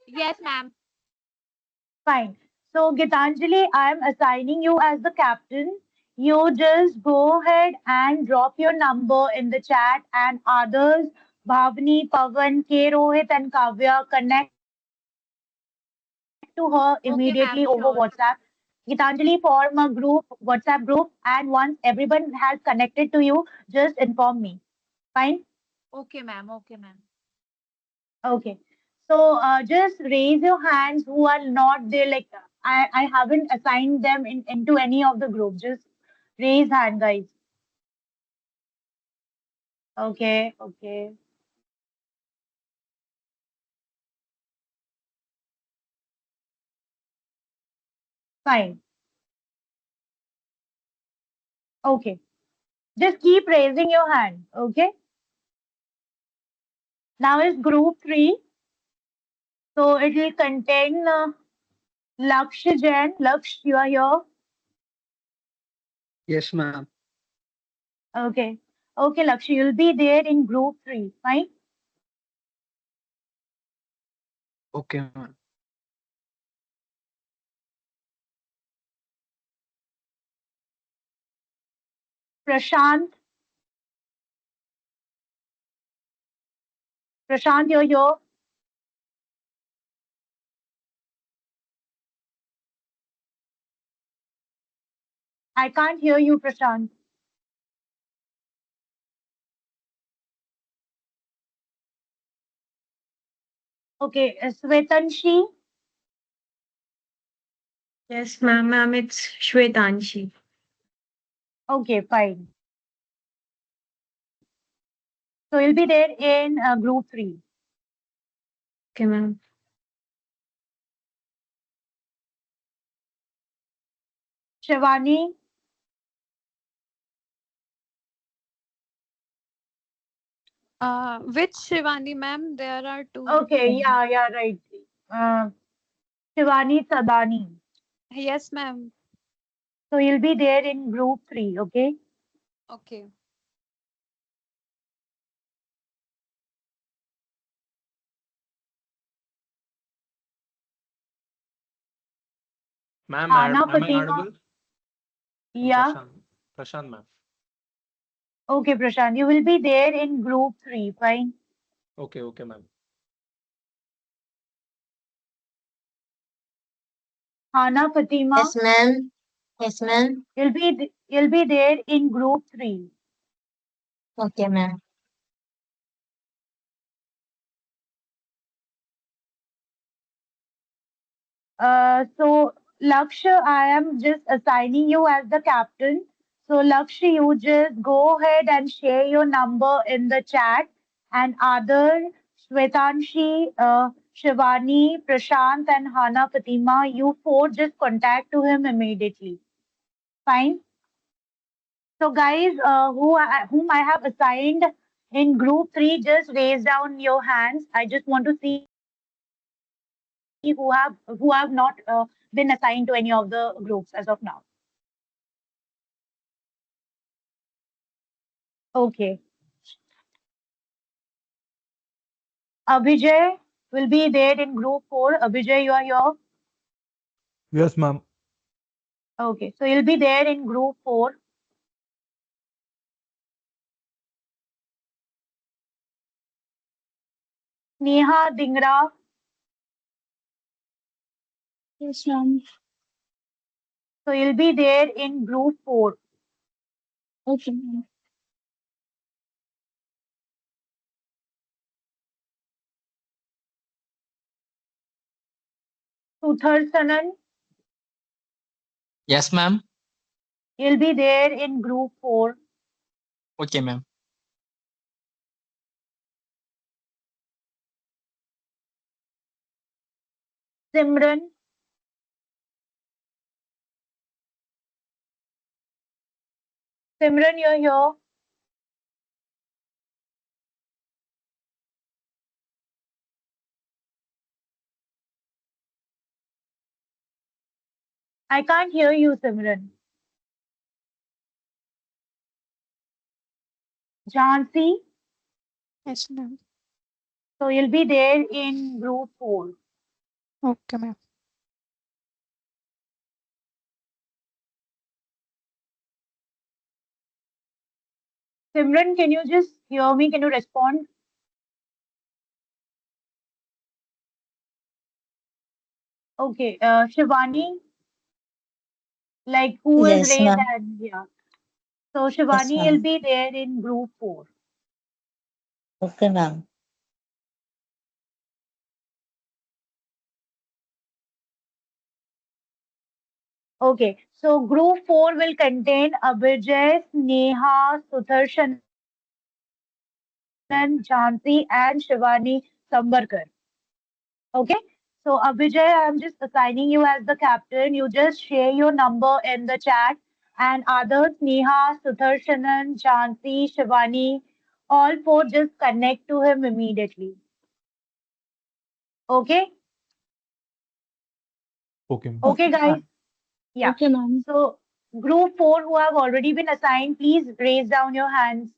Yes, ma'am. Fine. So Gitanjali, I am assigning you as the captain. You just go ahead and drop your number in the chat, and others, Bhavani, Pavan, K. Rohit, and Kavya, connect to her Okay, immediately ma'am. over Sure. WhatsApp. Gitanjali, form a group, WhatsApp group, and once everyone has connected to you, just inform me. Fine? Okay, ma'am. Okay, ma'am. Okay. So just raise your hands who are not there. Like I haven't assigned them into any of the groups. Just raise hand, guys. Okay, okay, fine. Okay. Just keep raising your hand. Okay. Now is group three. So it will contain Laksh Jain. Laksh, you are here. Yes, ma'am. Okay. Okay, Laksh, you'll be there in group 3. Fine. Okay, ma'am. Prashant. Prashant, you're here. I can't hear you, Prashant. Okay, Svetanshi. Yes, ma'am, it's Shwetanshi. Okay, fine. So you'll be there in group 3. Okay, ma'am. Shivani. Which Shivani, ma'am? There are two. Okay, yeah, right. Uh, Shivani Sadani. Yes, ma'am. So you'll be there in group 3, okay? Okay. Ma'am, Hana am I Fatima. audible? Yeah. Prashant, ma'am. Okay, Prashant, you will be there in group 3, fine. Okay, ma'am. Hana Fatima. Yes, ma'am. Yes, ma'am. You'll be there in group 3. Okay, ma'am. So Lakshya, I am just assigning you as the captain. So Lakshya, you just go ahead and share your number in the chat, and other Shwetanshi, Shivani, Prashant, and Hana Fatima, you four just contact to him immediately. Fine. So guys, whom I have assigned in group 3, just raise down your hands. I just want to see who have not been assigned to any of the groups as of now. Okay. Abhijay will be there in group 4. Abhijay, you are here. Yes, ma'am. Okay. So you'll be there in group 4. Neha Dingra. Yes, ma'am. So you'll be there in group 4. Okay, ma'am. Sutharsanan, Yes, ma'am. you'll be there in group 4. Okay, ma'am. Simran, Simran, you're here. I can't hear you, Simran. Jhansi, Yes, ma'am. so you'll be there in group 4. Okay, ma'am. Simran, can you just hear me? Can you respond? Okay. Shivani, like who is Yes, raised ma'am. hand? Yeah. So Yes, Shivani will ma'am. be there in group 4. Okay, ma'am. Okay. So group 4 will contain Abhijay, Neha, Sutharshanan, Jhansi, and Shivani Sambarkar. Okay. So Abhijay, I'm just assigning you as the captain. You just share your number in the chat, and others, Neha, Sutharshanan, Jhansi, Shivani, all four just connect to him immediately. Okay. Okay, ma'am. Okay, guys? Yeah. Okay, ma'am. So group 4 who have already been assigned, please raise down your hands.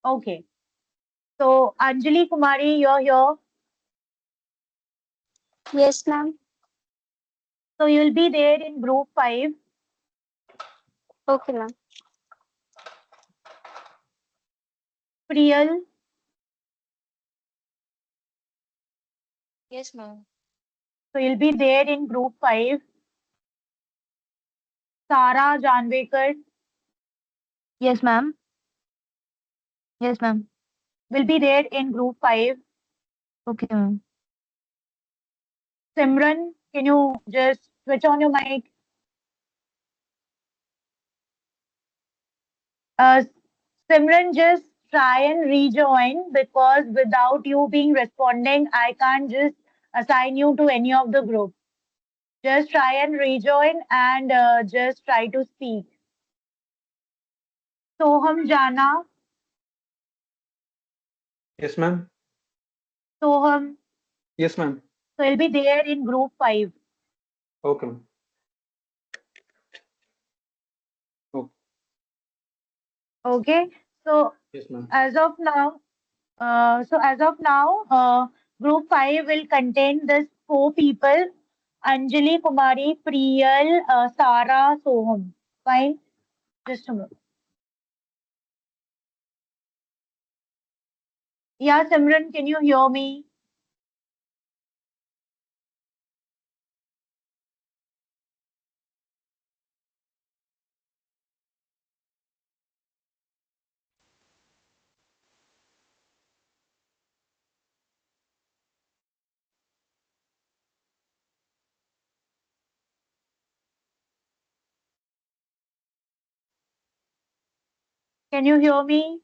Okay. So Anjali Kumari, you're here. Yes, ma'am. So you'll be there in group 5. Okay, ma'am. Priyal, Yes, ma'am. so you'll be there in group 5. Sara Janvekar Yes, ma'am. Yes, ma'am. will be there in group 5. Okay, ma'am. Simran, can you just switch on your mic? Uh, Simran, just try and rejoin because without you being responding, I can't just assign you to any of the group. Just try and rejoin and just try to speak. Soham Jana, Yes, ma'am. Soham, Yes, ma'am. so he'll be there in group 5. Okay, ma'am. Oh, Okay, so yes, ma'am. as of now, group 5 will contain this 4 people: Anjali, Kumari, Priyal, Sara, Soham. Fine. Just a minute. Yeah, Simran, can you hear me? Can you hear me?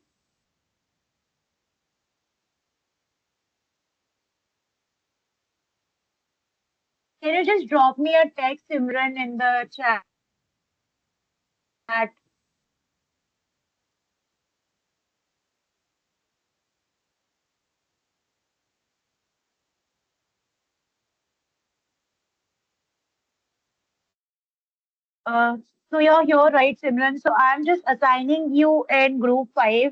Can you just drop me a text, Simran, in the chat? Uh, so you're here, right, Simran? So I'm just assigning you in group 5.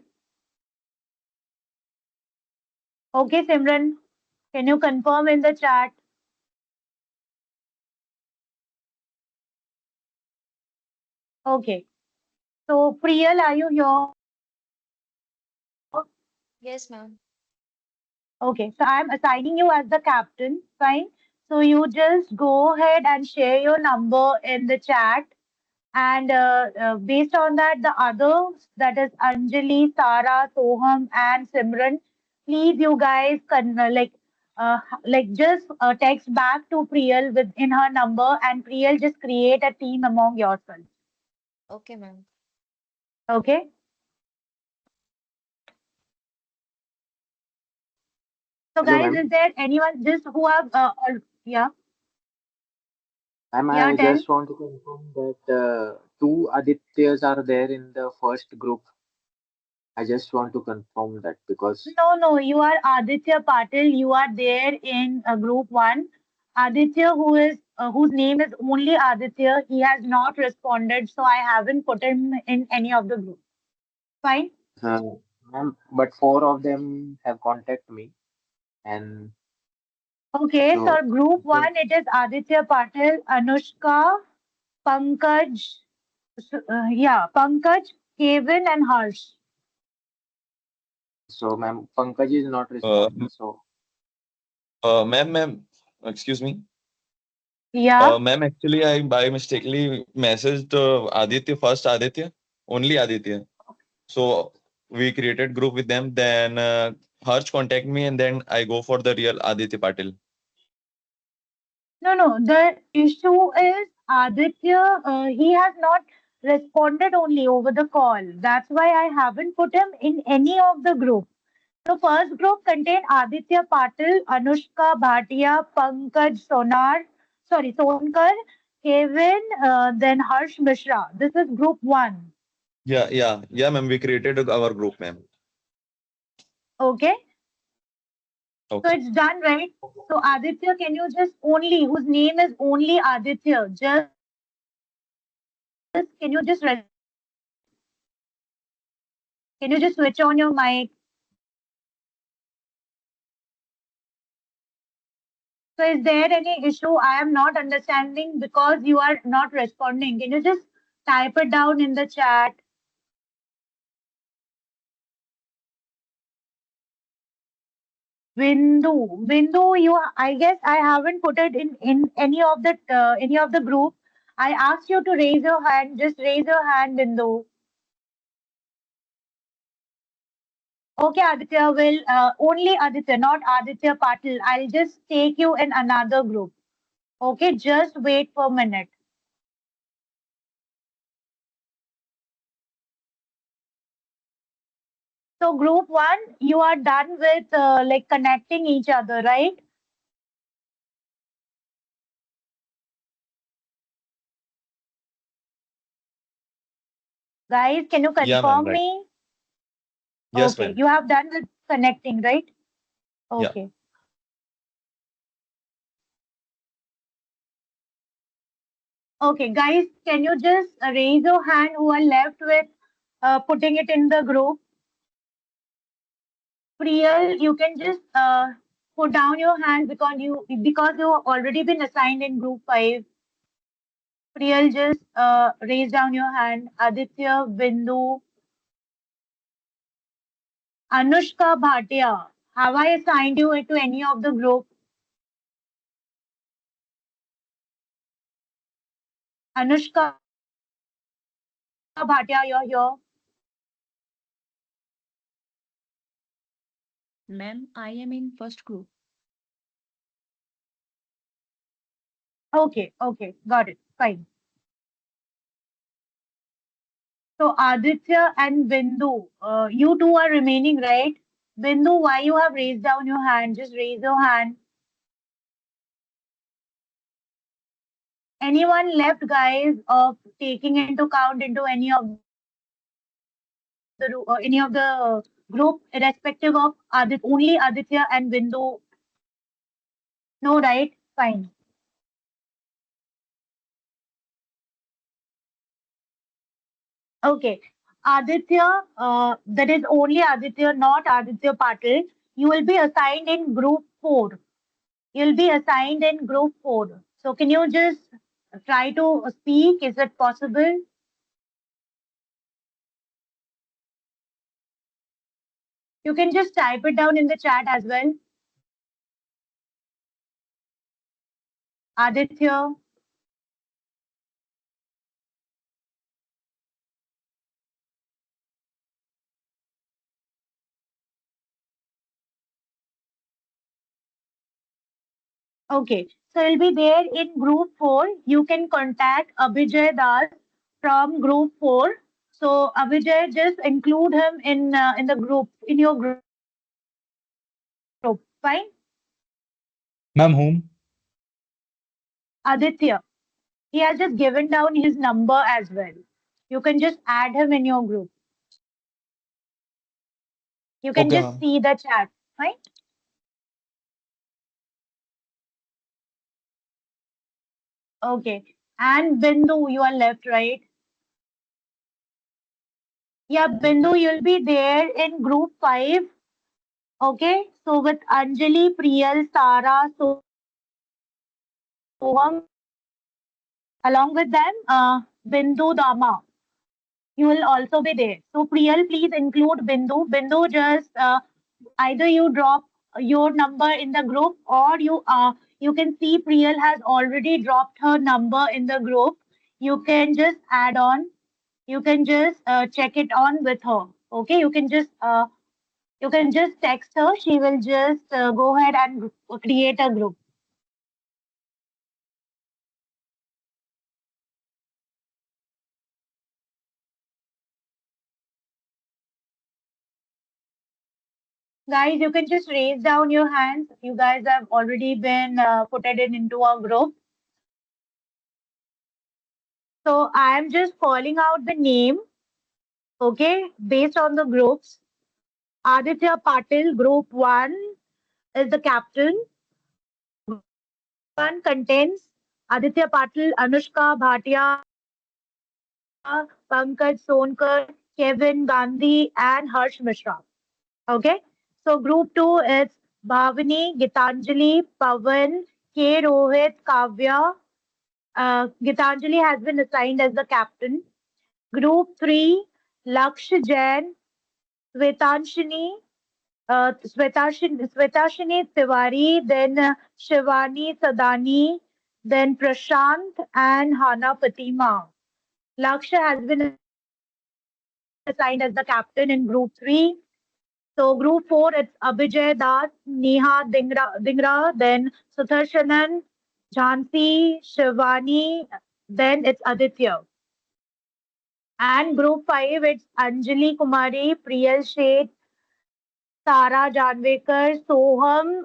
Okay, Simran, can you confirm in the chat? Okay. So Priyal, are you here? Yes, ma'am. Okay, so I'm assigning you as the captain. Fine. So you just go ahead and share your number in the chat. And based on that, the others, that is Anjali, Sara, Soham, and Simran, please you guys can just text back to Priyal within her number, and Priyal just create a team among yourselves. Okay, ma'am. Okay. So Hello, guys, ma'am. is there anyone just who have yeah, Ma'am, yeah, I tell. just want to confirm that two Adityas are there in the first group. I just want to confirm that because No, you are Aditya Patil. You are there in group 1. Aditya, whose name is only Aditya, he has not responded, so I haven't put him in any of the group. Fine. uh, ma'am, but four of them have contacted me, and Okay, so so group 1, it is Aditya Patil, Anushka, Pankaj, Pankaj, Kevin, and Harsh. ma'am, Pankaj is not Uh, responding. So ma'am, excuse me. Yeah. Ma'am, actually, I by mistakenly messaged Aditya first, Aditya, only Aditya. So we created group with them. Then Harsh contact me, and then I go for the real Aditya Patil. No. The issue is Aditya, he has not responded only over the call. That's why I haven't put him in any of the group. The first group contained Aditya Patil, Anushka Bhatia, Sonkar, Kevin, then Harsh Mishra. This is group 1. Yeah, ma'am. We created our group, ma'am. Okay. So Okay. it's done, right? So Aditya, can you just only, whose name is only Aditya, just can you just can you just switch on your mic? So is there any issue? I am not understanding because you are not responding. Can you just type it down in the chat? Bindu, you. I guess I haven't put it in any of the group. I asked you to raise your hand. Just raise your hand, Bindu. Okay, Aditya. Will only Aditya, not Aditya Patil. I'll just take you in another group. Okay, just wait for a minute. So group one, you are done with like connecting each other, right? Guys, can you Yeah, ma'am. confirm Right. me? Yes, Okay, ma'am. you have done with connecting, right? Yeah. Okay. Okay, guys, can you just raise your hand who are left with putting it in the group? Priyal, you can just put down your hand because you already been assigned in group 5. Priyal, just raise down your hand. Aditya, Bindu, Anushka Bhatia. Have I assigned you to any of the group? Anushka Bhatia, you're here. Ma'am, I am in first group. Okay, okay, got it. Fine. So Aditya and Bindu, you two are remaining, right? Bindu, why you have raised down your hand? Just raise your hand. Anyone left, guys, of taking into count into any of the group, irrespective of only Aditya and Bindu? No, right? Fine. Okay. Aditya, that is only Aditya, not Aditya Patil. You will be assigned in group 4. You'll be assigned in group 4. So can you just try to speak? Is it possible? You can just type it down in the chat as well. Aditya. Okay. So you'll be there in group 4. You can contact Abhijay Das from group 4. So Abhijay, just include him in the group, in your group. Fine? Ma'am, whom? Aditya. He has just given down his number as well. You can just add him in your group. You can Okay, just ma'am. see the chat. Fine? Okay. And Bindu, you are left, right? Yeah, Bindu, you'll be there in group 5. Okay. So with Anjali, Priyal, Sara, Soham, along with them, Bindu, Dama. You will also be there. So Priyal, please include Bindu. Bindu, just either you drop your number in the group or you can see Priyal has already dropped her number in the group. You can just add on. You can just check it on with her. Okay, you can just text her. She will just go ahead and create a group. Guys, you can just raise down your hands. You guys have already been put it into a group. So I am just calling out the name. Okay, based on the groups, Aditya Patil, group 1 is the captain. One contains Aditya Patil, Anushka Bhatia, Pankaj Sonkar, Kevin Gandhi, and Harsh Mishra. Okay, so group 2 is Bhavani, Gitanjali, Pavan, K. Rohit, Kavya. Gitanjali has been assigned as the captain. Group 3, Laksh Jain, Svetanshini, Svetashini Tiwari, then Shivani Sadani, then Prashant and Hana Fatima. Lakshya has been assigned as the captain in group 3. So group 4, it's Abhijay Das, Neha Dingra, then Sutharshanan, Jhansi, Shivani, then it's Aditya. And group 5, it's Anjali Kumari, Priyal Sheth, Tara Janvekar, Soham.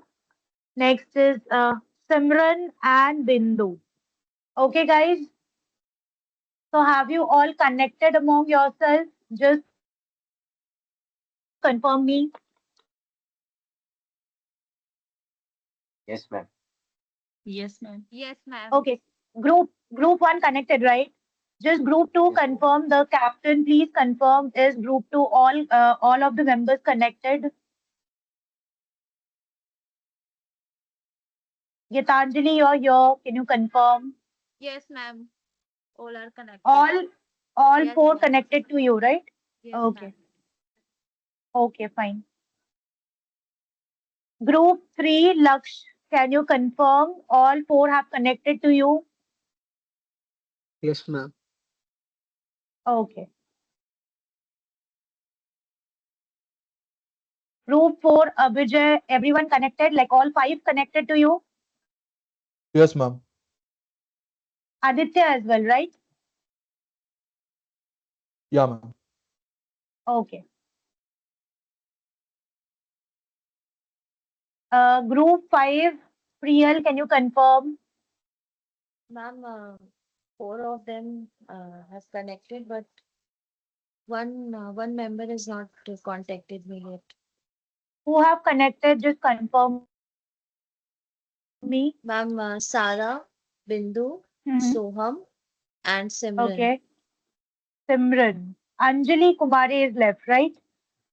Next is Simran and Bindu. Okay, guys. So have you all connected among yourselves? Just confirm me. Yes, ma'am. Yes, ma'am. Yes, ma'am. Okay. Group 1 connected, right? Just group 2 Yes, ma'am. confirm the captain. Please confirm is group 2 all of the members connected. Gitanjali, you're here. Can you confirm? Yes, ma'am. All are connected. All Yes, four ma'am. connected to you, right? Yes, Okay. ma'am. Okay, fine. Group 3, Laksh, can you confirm all four have connected to you? Yes, ma'am. Okay. Group 4, Abhijay, everyone connected, like all five connected to you? Yes, ma'am. Aditya as well, right? Yeah, ma'am. Okay. Group 5, Priyal, can you confirm? Ma'am, four of them has connected, but one member is not contacted me yet. Who have connected, just confirm me. Ma'am, Sarah, Bindu, Mhm. Soham, and Simran. Okay. Simran. Anjali Kumari is left, right? Yes,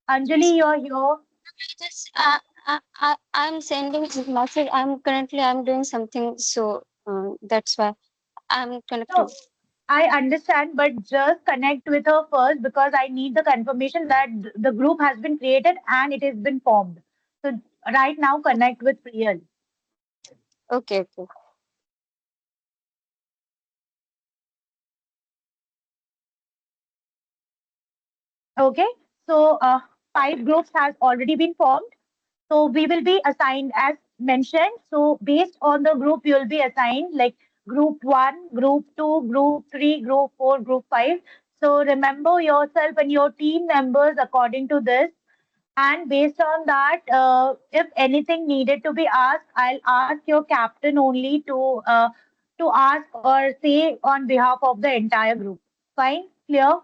Anjali, ma'am. you're here. Just I'm sending this message. I'm doing something, so that's why I'm connecting. No, I understand, but just connect with her first because I need the confirmation that the group has been created and it has been formed. So right now, connect with Priyal. Okay, okay. Okay. So five groups has already been formed. So we will be assigned as mentioned. So based on the group, you will be assigned like group 1, group 2, group 3, group 4, group 5. So remember yourself and your team members according to this. And based on that, if anything needed to be asked, I'll ask your captain only to ask or say on behalf of the entire group. Fine, clear?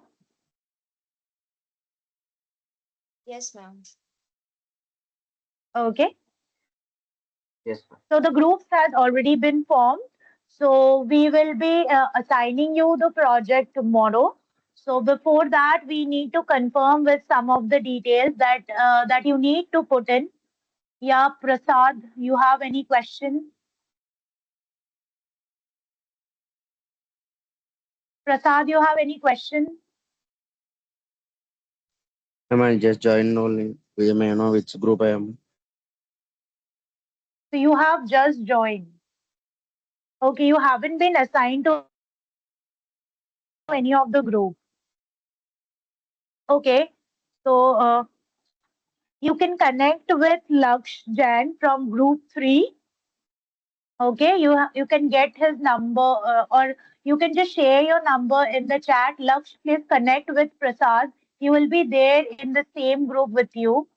Yes, ma'am. Okay. Yes, ma'am. So the groups has already been formed. So we will be assigning you the project tomorrow. So before that, we need to confirm with some of the details that you need to put in. Yeah, Prasad, you have any question? Prasad, you have any question? Am I just joined only? We may know which group I am. So you have just joined. Okay, you haven't been assigned to any of the group. Okay, so you can connect with Laksh Jain from group 3. Okay, you can get his number or you can just share your number in the chat. Laksh, please connect with Prasad. He will be there in the same group with you.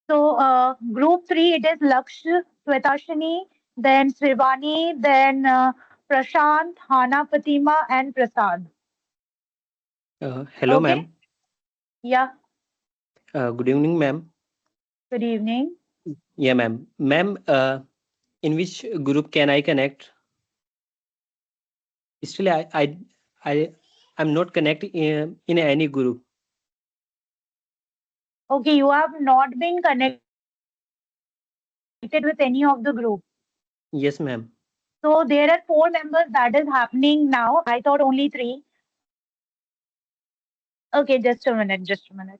So group 3, it is Laksh, Svetashini, then Srivani, then Prashant, Hana, Fatima, and Prasad. Hello, Okay. ma'am. Yeah. Good evening, ma'am. Good evening. Yeah, ma'am. Ma'am, in which group can I connect? Still, I'm not connected in any group. Okay, you have not been connected with any of the group. Yes, ma'am. So there are 4 members that is happening now. I thought only 3. Okay, just a minute, just a minute.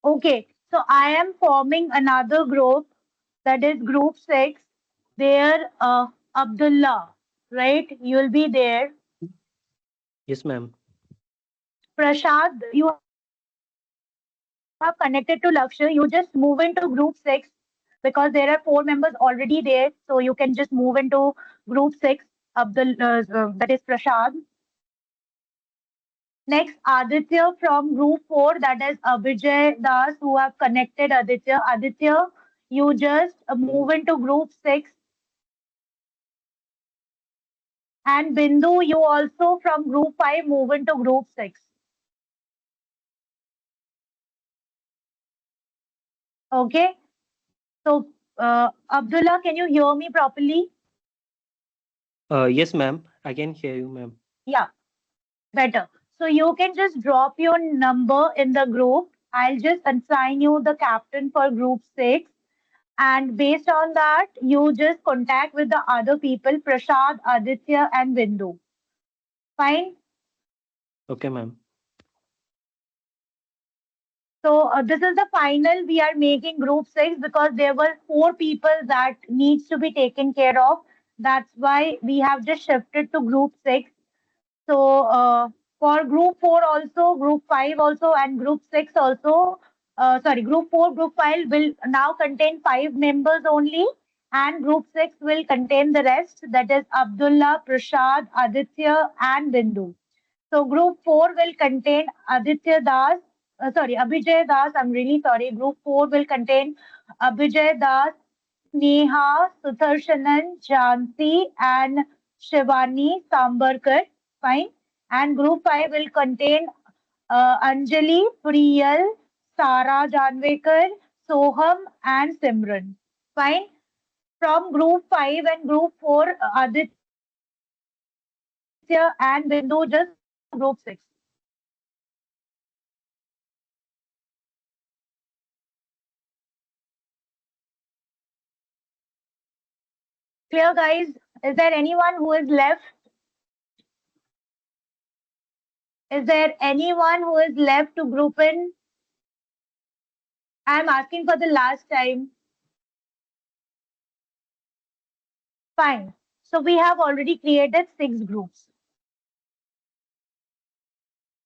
Okay, so I am forming another group, that is group 6. There, Abdullah, right? You'll be there. Yes, ma'am. Prashad, you have connected to Lakshya. You just move into group 6 because there are 4 members already there. So you can just move into group 6. That is Prashad. Next, Aditya from group 4, that is Abhijay Das, who have connected Aditya. Aditya, you just move into group 6. And Bindu, you also from group 5 move into group 6. Okay. So, Abdullah, can you hear me properly? Yes, ma'am. I can hear you, ma'am. Yeah, better. So you can just drop your number in the group. I'll just assign you the captain for group 6. And based on that, you just contact with the other people, Prashad, Aditya, and Bindu. Fine. Okay, ma'am. So this is the final. We are making group 6 because there were 4 people that needs to be taken care of. That's why we have just shifted to group 6. So for group 4 also, group 5 also, and group 6 also. Sorry, group 4, group 5 will now contain 5 members only, and group 6 will contain the rest. That is Abdullah, Prashad, Aditya, and Bindu. So group 4 will contain Aditya Das, Abhijay Das. I'm really sorry. Group 4 will contain Abhijay Das, Sneha, Sutharshanan, Jhansi, and Shivani Sambarkar. Fine. And group 5 will contain Anjali, Priyal, Sara Janvekar, Soham, and Simran. Fine. From group 5 and group 4, Aditya and Bindu just move into group 6. Clear, guys? Is there anyone who is left? Is there anyone who is left to group in? I'm asking for the last time. Fine. So we have already created 6 groups.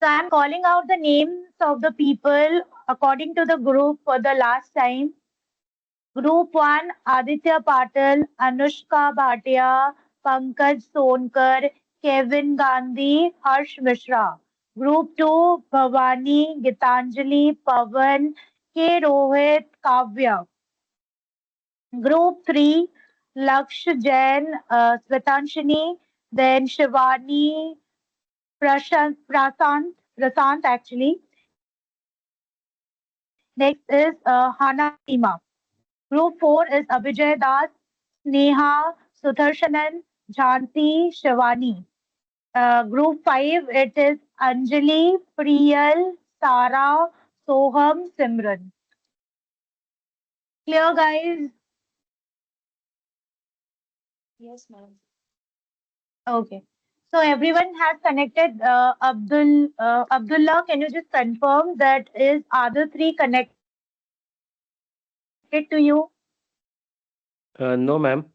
So I'm calling out the names of the people according to the group for the last time. Group 1, Aditya Patil, Anushka Bhatia, Pankaj Sonkar, Kevin Gandhi, Harsh Mishra. Group 2, Bhavani, Gitanjali, Pavan, K. Rohit, Kavya. Group 3, Laksh Jain, Svetanshini, then Shivani, Prasant actually. Next is Hana Fatima. Group 4 is Abhijay Das, Sneha, Sudharshanan, Jhansi, Shivani. Group 5, it is Anjali, Priyal, Sara, Soham, Simran. Clear, guys? Yes, ma'am. Okay. So everyone has connected. Abdullah, can you just confirm that is other 3 connected to you? No, ma'am.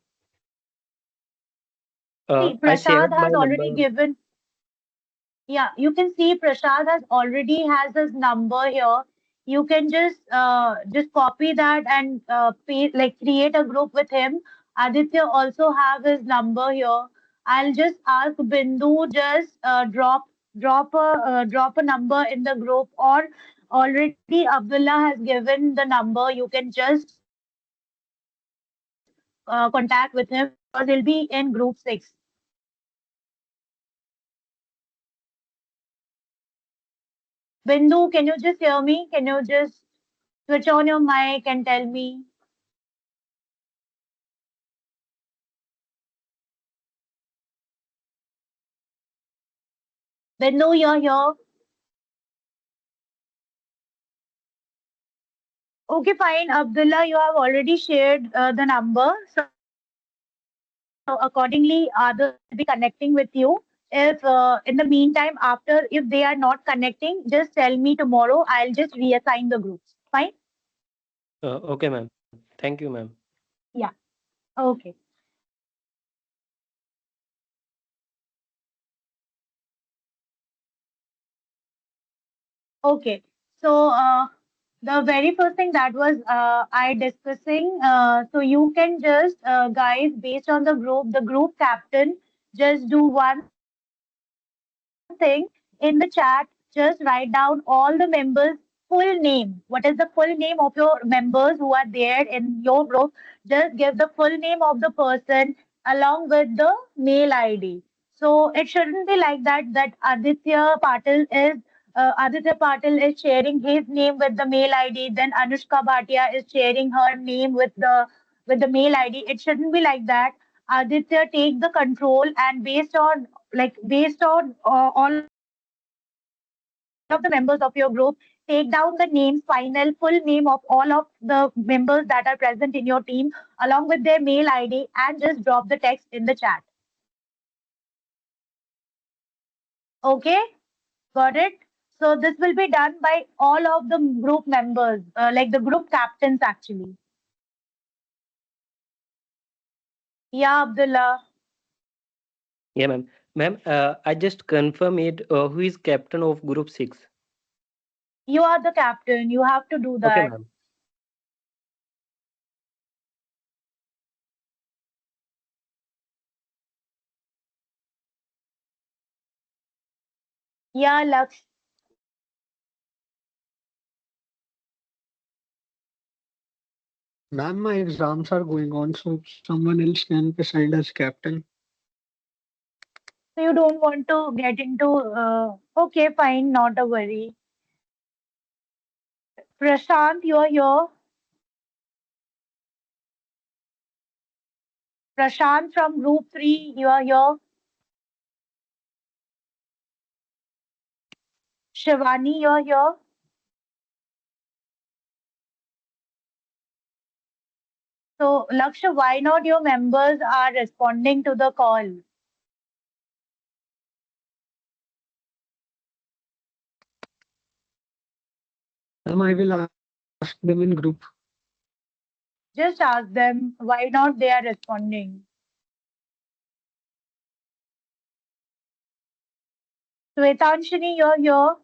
See, I Prasad shared my has already number. given. Yeah, you can see Prasad has already has his number here. You can just copy that and like create a group with him. Aditya also have his number here. I'll just ask Bindu just drop drop a number in the group, or already Abdullah has given the number. You can just contact with him because he'll be in group 6. Bindu, can you just hear me? Can you just switch on your mic and tell me? Bindu, you're here. Okay, fine. Abdullah, you have already shared the number. So accordingly, others will be connecting with you. If in the meantime, after if they are not connecting, just tell me tomorrow. I'll just reassign the groups. Fine? Okay, ma'am. Thank you, ma'am. Yeah. Okay. Okay. So the very first thing that was I discussing. So you can just guys based on the group captain, just do one thing in the chat. Just write down all the members' full name. What is the full name of your members who are there in your group? Just give the full name of the person along with the mail ID. So it shouldn't be like that Aditya Patil is sharing his name with the mail ID, then Anushka Bhatia is sharing her name with the mail ID. It shouldn't be like that. Aditya take the control, and based on all of the members of your group, take down the names, final full name of all of the members that are present in your team, along with their mail ID, and just drop the text in the chat. Okay, got it? So this will be done by all of the group members, like the group captains actually. Yeah, Abdullah, Yeah, ma'am. Ma'am, I just confirm it. Who is captain of group 6? you are the captain. You have to do Okay, that. ma'am. Yeah, Laksh. Ma'am, my exams are going on, so someone else can be assigned as captain. So you don't want to get into. Okay, fine, not a worry. Prashant, you are here. Prashant from group 3, you are here. Shivani, you are here. So, Laksha, why not your members are responding to the call? Ma'am, I will ask them in group. Just ask them why not they are responding. Svetanshini, you're here.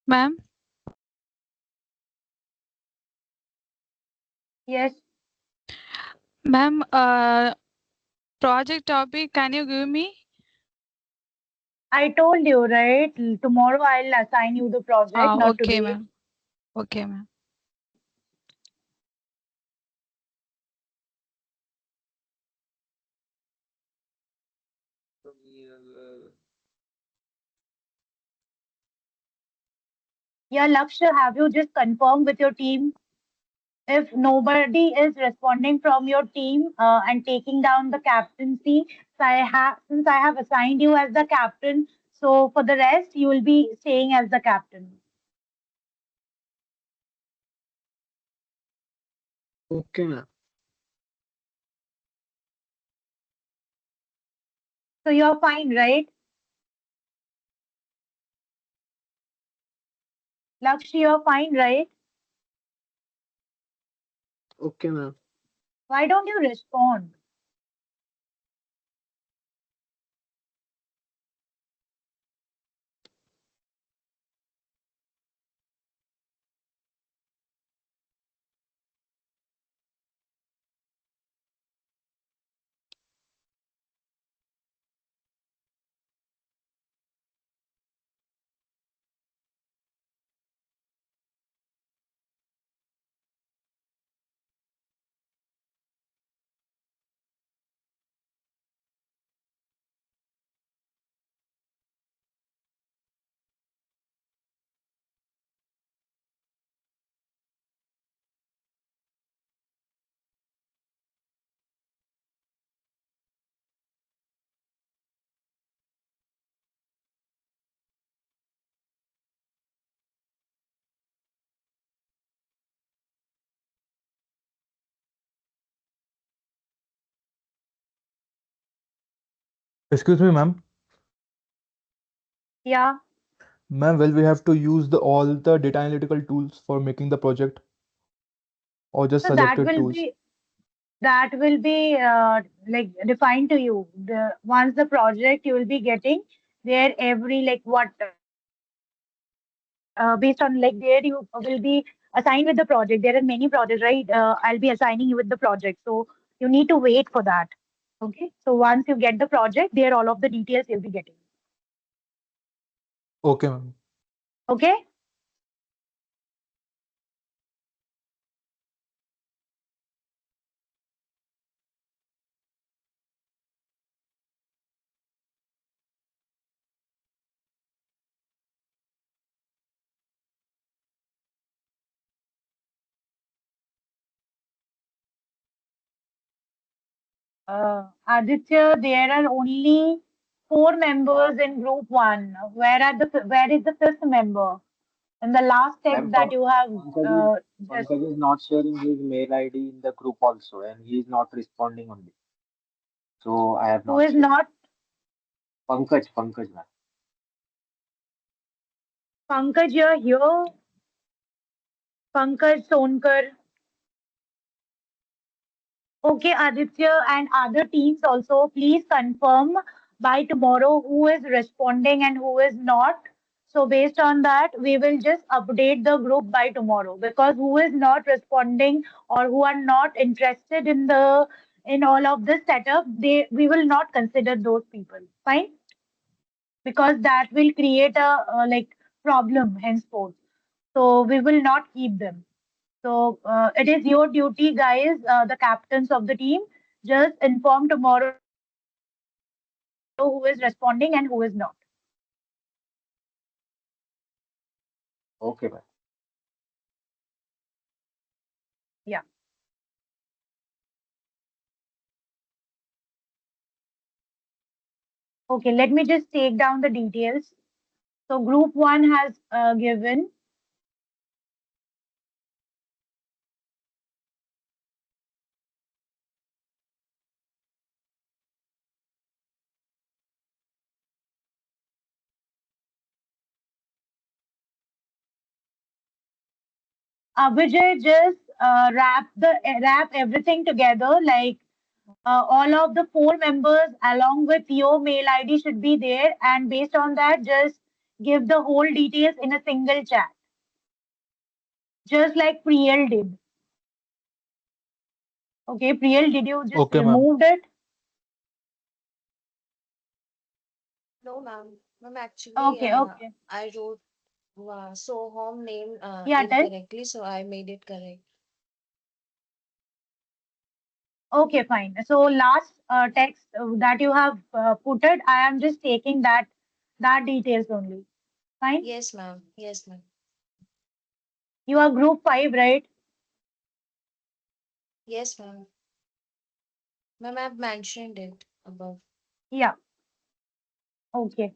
Ma'am. Yes. Ma'am, project topic, can you give me? I told you, right? Tomorrow I'll assign you the project, not Okay, today. ma'am. Okay, ma'am. Yeah, Lakshya, have you just confirmed with your team? If nobody is responding from your team and taking down the captaincy, so since I have assigned you as the captain, so for the rest you will be staying as the captain. Okay, ma'am. So you're fine, right? Lakshya, you're fine, right? Okay, ma'am. Why don't you respond? Excuse me, ma'am. Yeah. Ma'am, will we have to use all the data analytical tools for making the project or just So that selected will tools? be like defined to you. The once the project you will be getting there every like what based on like there you will be assigned with the project. There are many projects, right? I'll be assigning you with the project, so you need to wait for that. Okay. So once you get the project, there all of the details you'll be getting. Okay, ma'am. Okay. Aditya, there are only 4 members in group one. Where is the fifth member? In the last text Ma'am, that you have just Pankaj is not sharing his mail ID in the group also, and he is not responding only. So I have who not is shared. not Pankaj, ma'am. Pankaj, you're here. Pankaj Sonkar. Okay, Aditya and other teams also, please confirm by tomorrow who is responding and who is not. So based on that, we will just update the group by tomorrow because who is not responding or who are not interested in all of this setup, we will not consider those people. Fine, because that will create a like problem henceforth. So we will not keep them. So it is your duty, guys, the captains of the team. Just inform tomorrow who is responding and who is not. Okay, ma'am. Yeah. Okay, let me just take down the details. So group one has given Abhijay just wrap everything together like all of the 4 members along with your mail ID should be there, and based on that, just give the whole details in a single chat, just like Priel did. Okay, Priel, did you just Okay, ma'am. removed it? No, ma'am. Ma'am, actually, Okay, okay. I wrote so home name Yeah, tell. incorrectly, so I made it correct. Okay, fine. So last text that you have put it, I am just taking that details only. Fine. Yes, ma'am. Yes, ma'am. You are group 5, right? Yes, ma'am. Ma'am, I've mentioned it above. Yeah. Okay.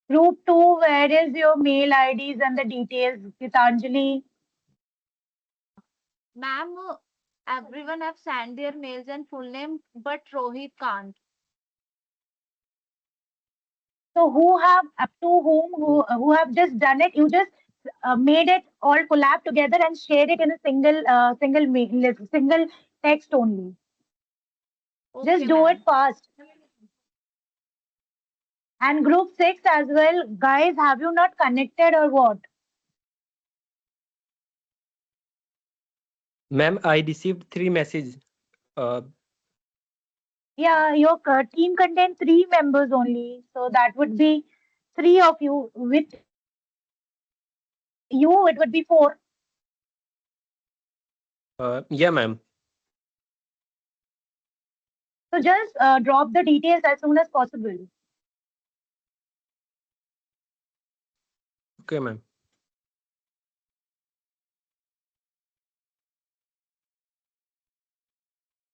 Group 2, where is your mail IDs and the details, Gitanjali? Ma'am, everyone have sent their mails and full name, but Rohit can't. So who have up to whom who have just done it? You just made it all collab together and shared it in a single mail, single text only. Just Okay, do it ma'am. fast. And group 6 as well, guys. Have you not connected or what? Ma'am, I received 3 messages. Uh, Yeah, your team contains 3 members only, so that would be 3 of you. With you, it would be 4. yeah, ma'am. So just drop the details as soon as possible. Okay, ma'am.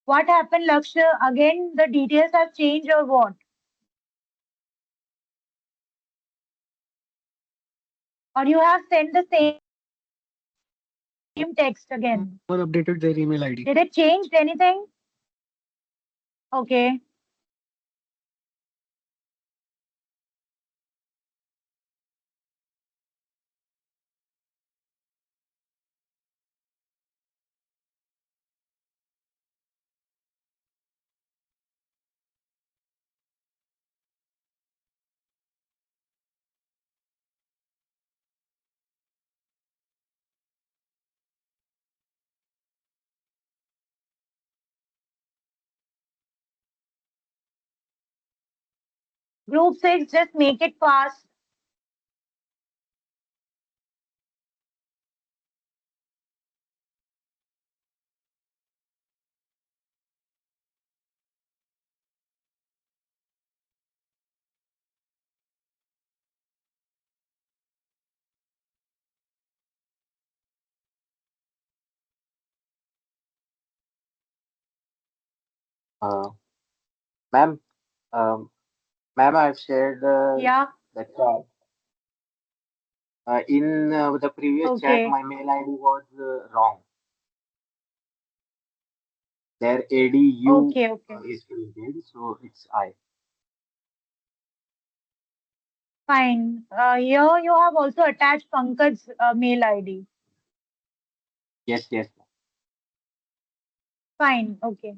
What happened, Lakshya? Again, the details have changed or what? Or you have sent the same text again? Someone updated their email ID. Did it change anything? Okay. Group 6, just make it fast. Uh, ma'am, um, ma'am, I've shared Yeah. the chat. In the previous chat, Okay. my mail ID was wrong. Their ADU Okay. Okay. is created, so it's I. Fine. Here you have also attached Pankaj's mail ID. Yes, yes. Fine. Okay.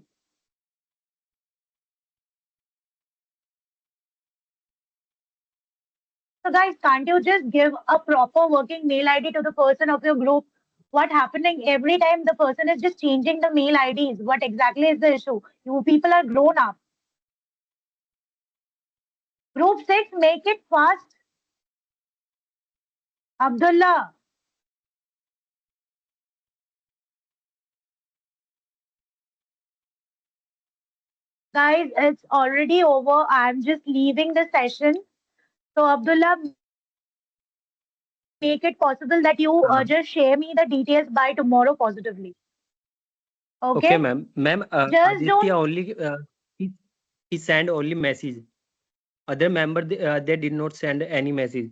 So guys, can't you just give a proper working mail ID to the person of your group? What happening every time the person is just changing the mail IDs? What exactly is the issue? You people are grown up. Group 6, make it fast. Abdullah, guys, it's already over. I'm just leaving the session. So Abdullah, make it possible that you just share me the details by tomorrow positively. Okay, Okay? ma'am. Ma'am, Just Aditya don't. only he, he sent only message. Other member they did not send any message.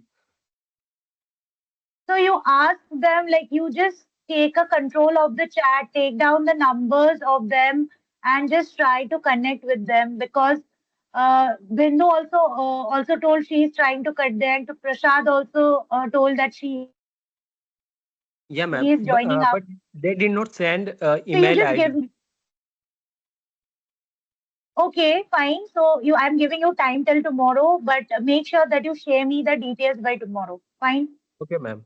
So you ask them, like you just take a control of the chat, take down the numbers of them, and just try to connect with them because Bindu also told she is trying to connect. Prashad also told that he is joining up. Yeah, So ma'am. you just give But me. they did not send email ID. Okay, fine. So I'm giving you time till tomorrow, but make sure that you share me the details by tomorrow. Fine. Okay, ma'am.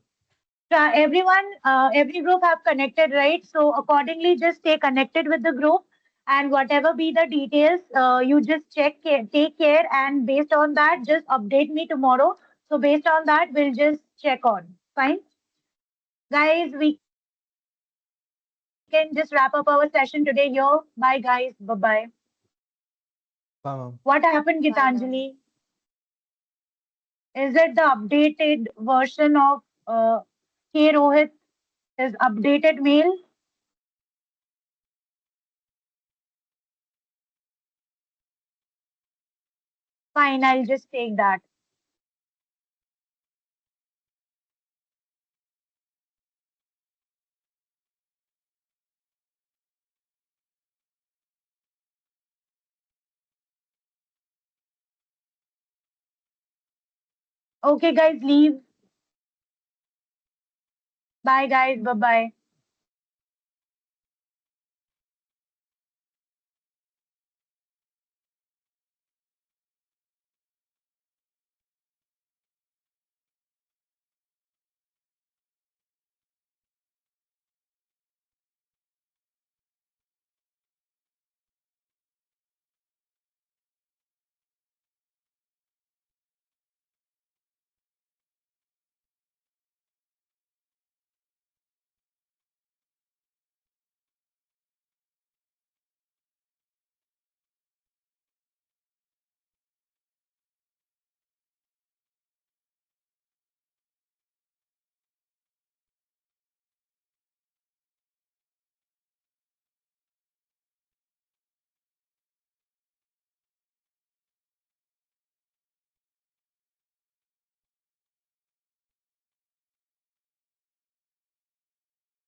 Everyone, every group have connected, right? So accordingly, just stay connected with the group, and whatever be the details, you just take care, and based on that, just update me tomorrow. So based on that, we'll just check on. Fine, guys. We can just wrap up our session today here. Bye, guys. Bye bye. Bye, ma'am. What happened, Bye, ma'am. Gitanjali? Is it the updated version of K Rohit? His updated mail? Fine, I'll just take that. Okay, guys, leave. Bye, guys. Bye bye.